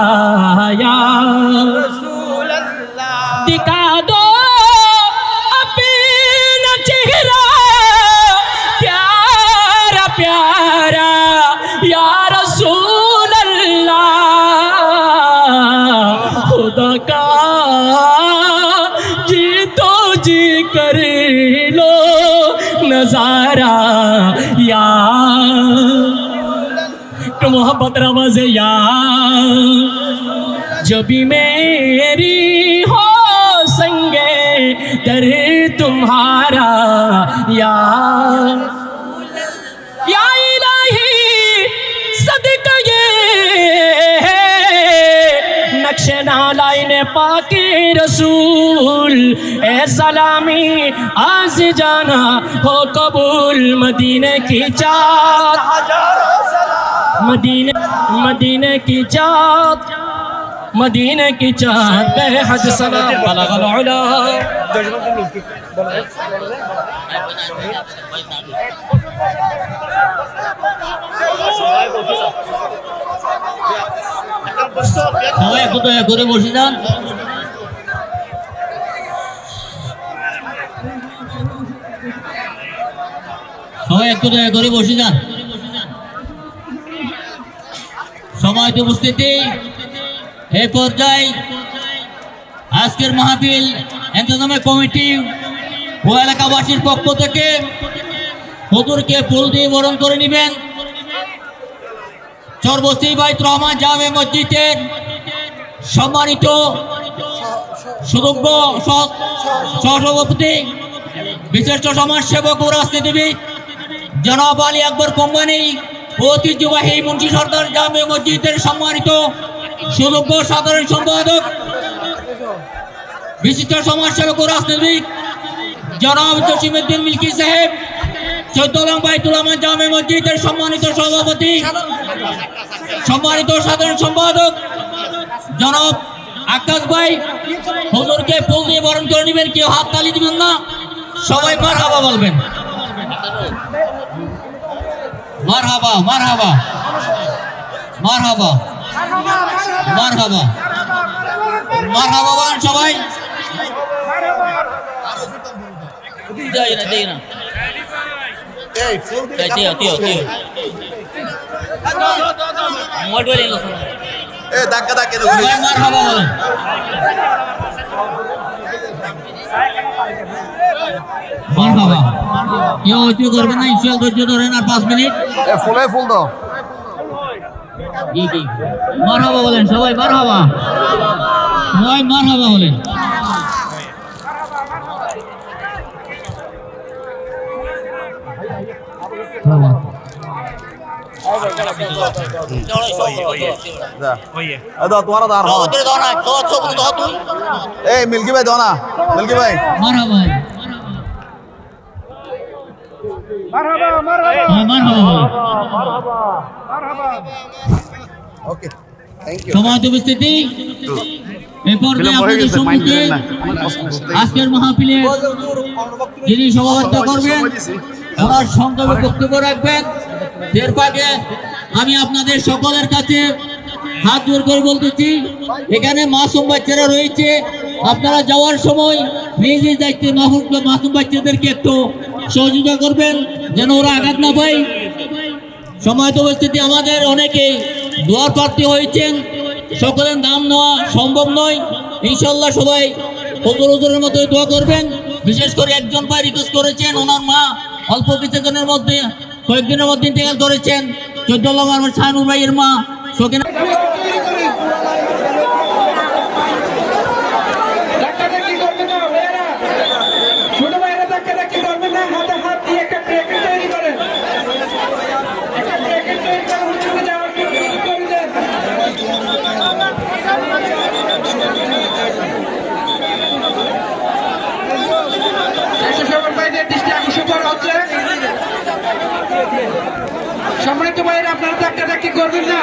यार दिखा दो अपना चेहरा प्यारा प्यारा या रसूल अल्लाह खुदा का जी तो जी कर लो नजारा यार तो मोहब्बत रवाज़ यार जो भी मेरी हो संगे दर तुम्हारा यार या इलाही सदका ये नक्शे नालाइन पाके रसूल ए सलामी आज जाना हो कबूल मदीने की चाँद मदीने की चाँद मदीने की चाँद बेहद सलाम बलगल उला সবাই একটু দয়া করে বসে যান। সবাই একটু দয়া করে বসে যান। সময়ত উপস্থিতি এই পর্যায়ে আজকের মাহফিল ইন্তজামী কমিটি ও এলাকাবাসীর পক্ষ থেকে হুজুরকে ফুল দিয়ে বরণ করে নেবেন। চরবস্তি বাইতুর রহমান জামে মসজিদের সম্মানিত সুযোগ্য সহসভাপতি বিশিষ্ট সমাজসেবক ও রাজনীতিবিদ জনাব আলী আকবর কোম্পানি ও ঐতিহ্যবাহী মুন্সি সর্দার জামে মসজিদের সম্মানিত সুযোগ্য সাধারণ সম্পাদক বিশিষ্ট সমাজসেবক ও রাজনীতিবিদ জনাব জসিমউদ্দিন মিল্কি সাহেব 14 নং বাইতুল রহমান জামে মসজিদের সম্মানিত সভাপতি সম্মানিত সাধারণ সম্পাদক জনাব আকাশ ভাই হুজুরকে ফুল দিয়ে বরণ করে নেবেন। কেউ হাত তালি দিবেন না, সবাই মারহাবা বলবেন। মারহাবা মারহাবা মারহাবা মারহাবা মারহাবা বলেন সবাই। যাই না যাই না মারহাবা বলেন। মারহাবা কেউ অচু করবেন না, ইনশাআল্লাহ ধৈর্য ধরেন আর 5 মিনিট। ফুলে ফুল দাও। জি জি মারহাবা বলেন সবাই, মারহাবা সবাই মারহাবা বলেন। এই মিল্কি ভাই দাও না, মিল্কি ভাই মারহাবা ওকে থ্যাংক ইউ। সমাজ উপস্থিতি এই পর্যায়ে আপনাদের সম্মুখে আজকের মাহফিলে যিনি সভাপতিত্ব করবেন ওনার সংক্ষেপে বক্তব্য রাখবেন। এর পাকে আমি আপনাদের সকলের কাছে হাত জোর করে বলতেছি, এখানে মাসুম বাচ্চারা রয়েছে, আপনারা যাওয়ার সময় নিজ নিজ দায়িত্বে মাসুম বাচ্চাদেরকে একটু সহযোগিতা করবেন যেন ওরা আঘাত না পায়। সময় উপস্থিতি আমাদের অনেকেই দোয়ার প্রার্থী হয়েছেন, সকলের নাম নেওয়া সম্ভব নয়। ইনশাল্লাহ সবাই হুজুরের মতো দোয়া করবেন। বিশেষ করে একজন ভাই রিকোয়েস্ট করেছেন, ওনার মা অল্প কিছুদিনের মধ্যে কয়েকদিনের মধ্যে ইন্তেকাল করেছেন। 14 নম্বর শাহানুর ভাইয়ের মা সকিনা সম্মানিত ভাইয়েরা, আপনারা ধাক্কা ধাক্কি করবেন না।